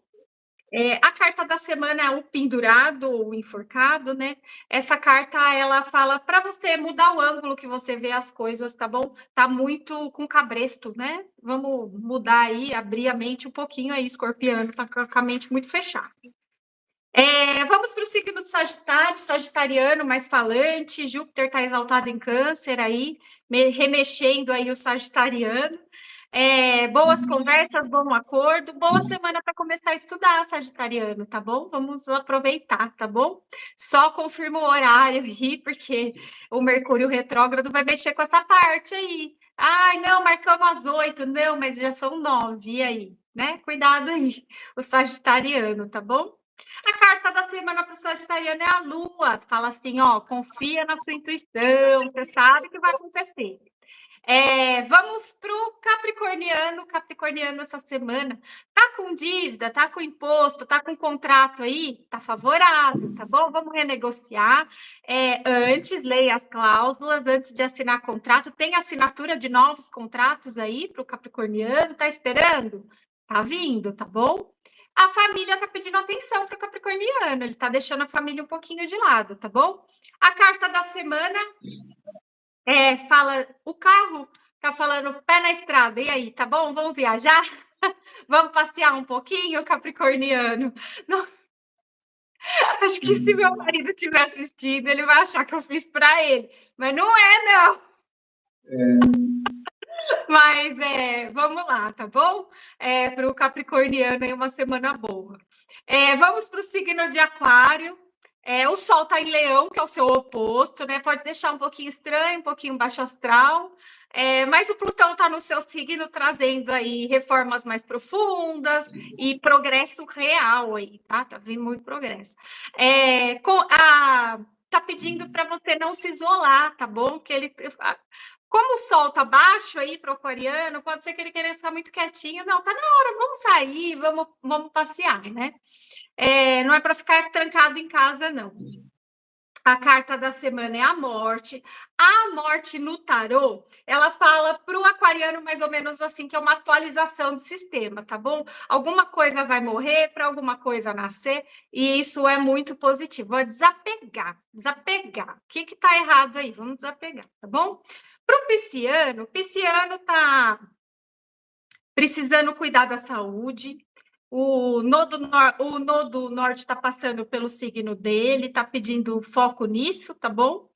A carta da semana é o pendurado ou enforcado, né? Essa carta, ela fala para você mudar o ângulo que você vê as coisas, tá bom? Tá muito com cabresto, né? Vamos mudar aí, abrir a mente um pouquinho aí, escorpiano, tá com a mente muito fechada. Vamos para o signo do Sagitário, sagitariano, mais falante, Júpiter está exaltado em câncer aí, remexendo aí o sagitariano. Boas conversas, bom acordo, boa semana para começar a estudar, sagitariano, tá bom? Vamos aproveitar, tá bom? Só confirma o horário aí, porque o Mercúrio retrógrado vai mexer com essa parte aí. Ai, não, marcamos às 8, não, mas já são 9, e aí? Né? Cuidado aí, o sagitariano, tá bom? A carta da semana para o sagitariano é a Lua. Fala assim, ó, confia na sua intuição, você sabe o que vai acontecer. Vamos para o capricorniano. Capricorniano essa semana tá com dívida, tá com imposto, tá com contrato aí, tá favorável, tá bom? Vamos renegociar. Antes, leia as cláusulas, antes de assinar contrato. Tem assinatura de novos contratos aí para o capricorniano, tá esperando? Tá vindo, tá bom? A família está pedindo atenção para o capricorniano, ele está deixando a família um pouquinho de lado, tá bom? A carta da semana fala, o carro tá falando pé na estrada, e aí, tá bom? Vamos viajar? Vamos passear um pouquinho, capricorniano? Não, acho que se meu marido tiver assistido, ele vai achar que eu fiz para ele, mas não é, não. Mas vamos lá, tá bom? Para o capricorniano aí uma semana boa. Vamos para o signo de Aquário. O Sol está em Leão, que é o seu oposto, né? Pode deixar um pouquinho estranho, um pouquinho baixo astral, mas o Plutão está no seu signo, trazendo aí reformas mais profundas e progresso real aí, tá? Tá vindo muito progresso. Tá pedindo para você não se isolar, tá bom? Que ele, como o Sol tá baixo aí para o aquariano, pode ser que ele queira ficar muito quietinho. Não, tá na hora, vamos sair, vamos passear, né? Não é para ficar trancado em casa, não. A carta da semana é a morte. A morte no tarô, ela fala para o aquariano mais ou menos assim, que é uma atualização do sistema, tá bom? Alguma coisa vai morrer, para alguma coisa nascer, e isso é muito positivo. É desapegar. O que está errado aí? Vamos desapegar, tá bom? Para o pisciano tá precisando cuidar da saúde. O nodo norte está passando pelo signo dele, está pedindo foco nisso, tá bom?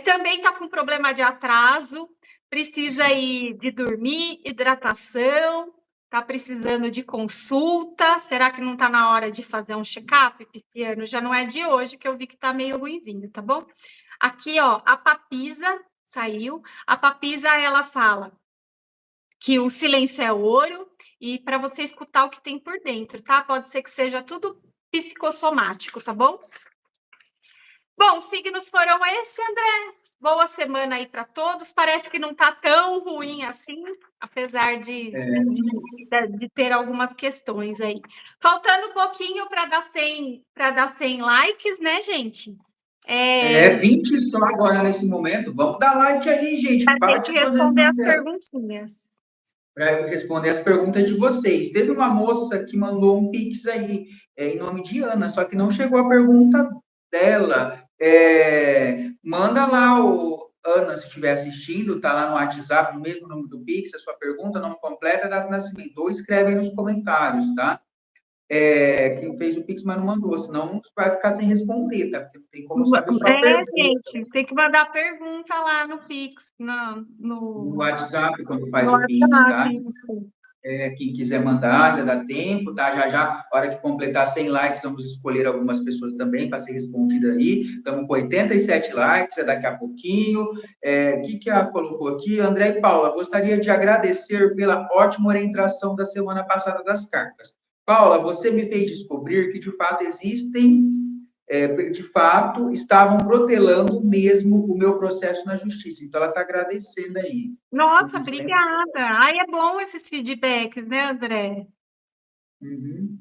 Também está com problema de atraso, precisa aí de dormir, hidratação, está precisando de consulta. Será que não está na hora de fazer um check-up, pisciano? Já não é de hoje que eu vi que está meio ruinzinho, tá bom? Aqui, ó, a papisa saiu. A papisa, ela fala que o silêncio é ouro, e para você escutar o que tem por dentro, tá? Pode ser que seja tudo psicossomático, tá bom? Bom, signos foram esse, André. Boa semana aí para todos. Parece que não tá tão ruim assim, apesar de ter algumas questões aí. Faltando um pouquinho para dar 100 likes, né, gente? 20 só agora nesse momento. Vamos dar like aí, gente. Para a gente responder as perguntinhas. Para responder as perguntas de vocês. Teve uma moça que mandou um pix aí, em nome de Ana, só que não chegou a pergunta dela. Manda lá, Ana, se estiver assistindo, tá lá no WhatsApp, o mesmo nome do pix, a sua pergunta, nome completo, data de nascimento. Ou escreve aí nos comentários, tá? Quem fez o Pix, mas não mandou, senão vai ficar sem responder, tá? Porque não tem como saber só pergunta. Gente, tem que mandar pergunta lá no Pix, no WhatsApp, quando faz o Pix, tá? Quem quiser mandar, ainda dá tempo, tá? Já, hora que completar 100 likes, vamos escolher algumas pessoas também para ser respondida aí. Estamos com 87 likes, daqui a pouquinho. O que ela colocou aqui? André e Paula, gostaria de agradecer pela ótima orientação da semana passada das cartas. Paula, você me fez descobrir que, de fato, de fato, estavam protelando mesmo o meu processo na justiça. Então, ela está agradecendo aí. Nossa, obrigada. Ai, é bom esses feedbacks, né, André? Uhum.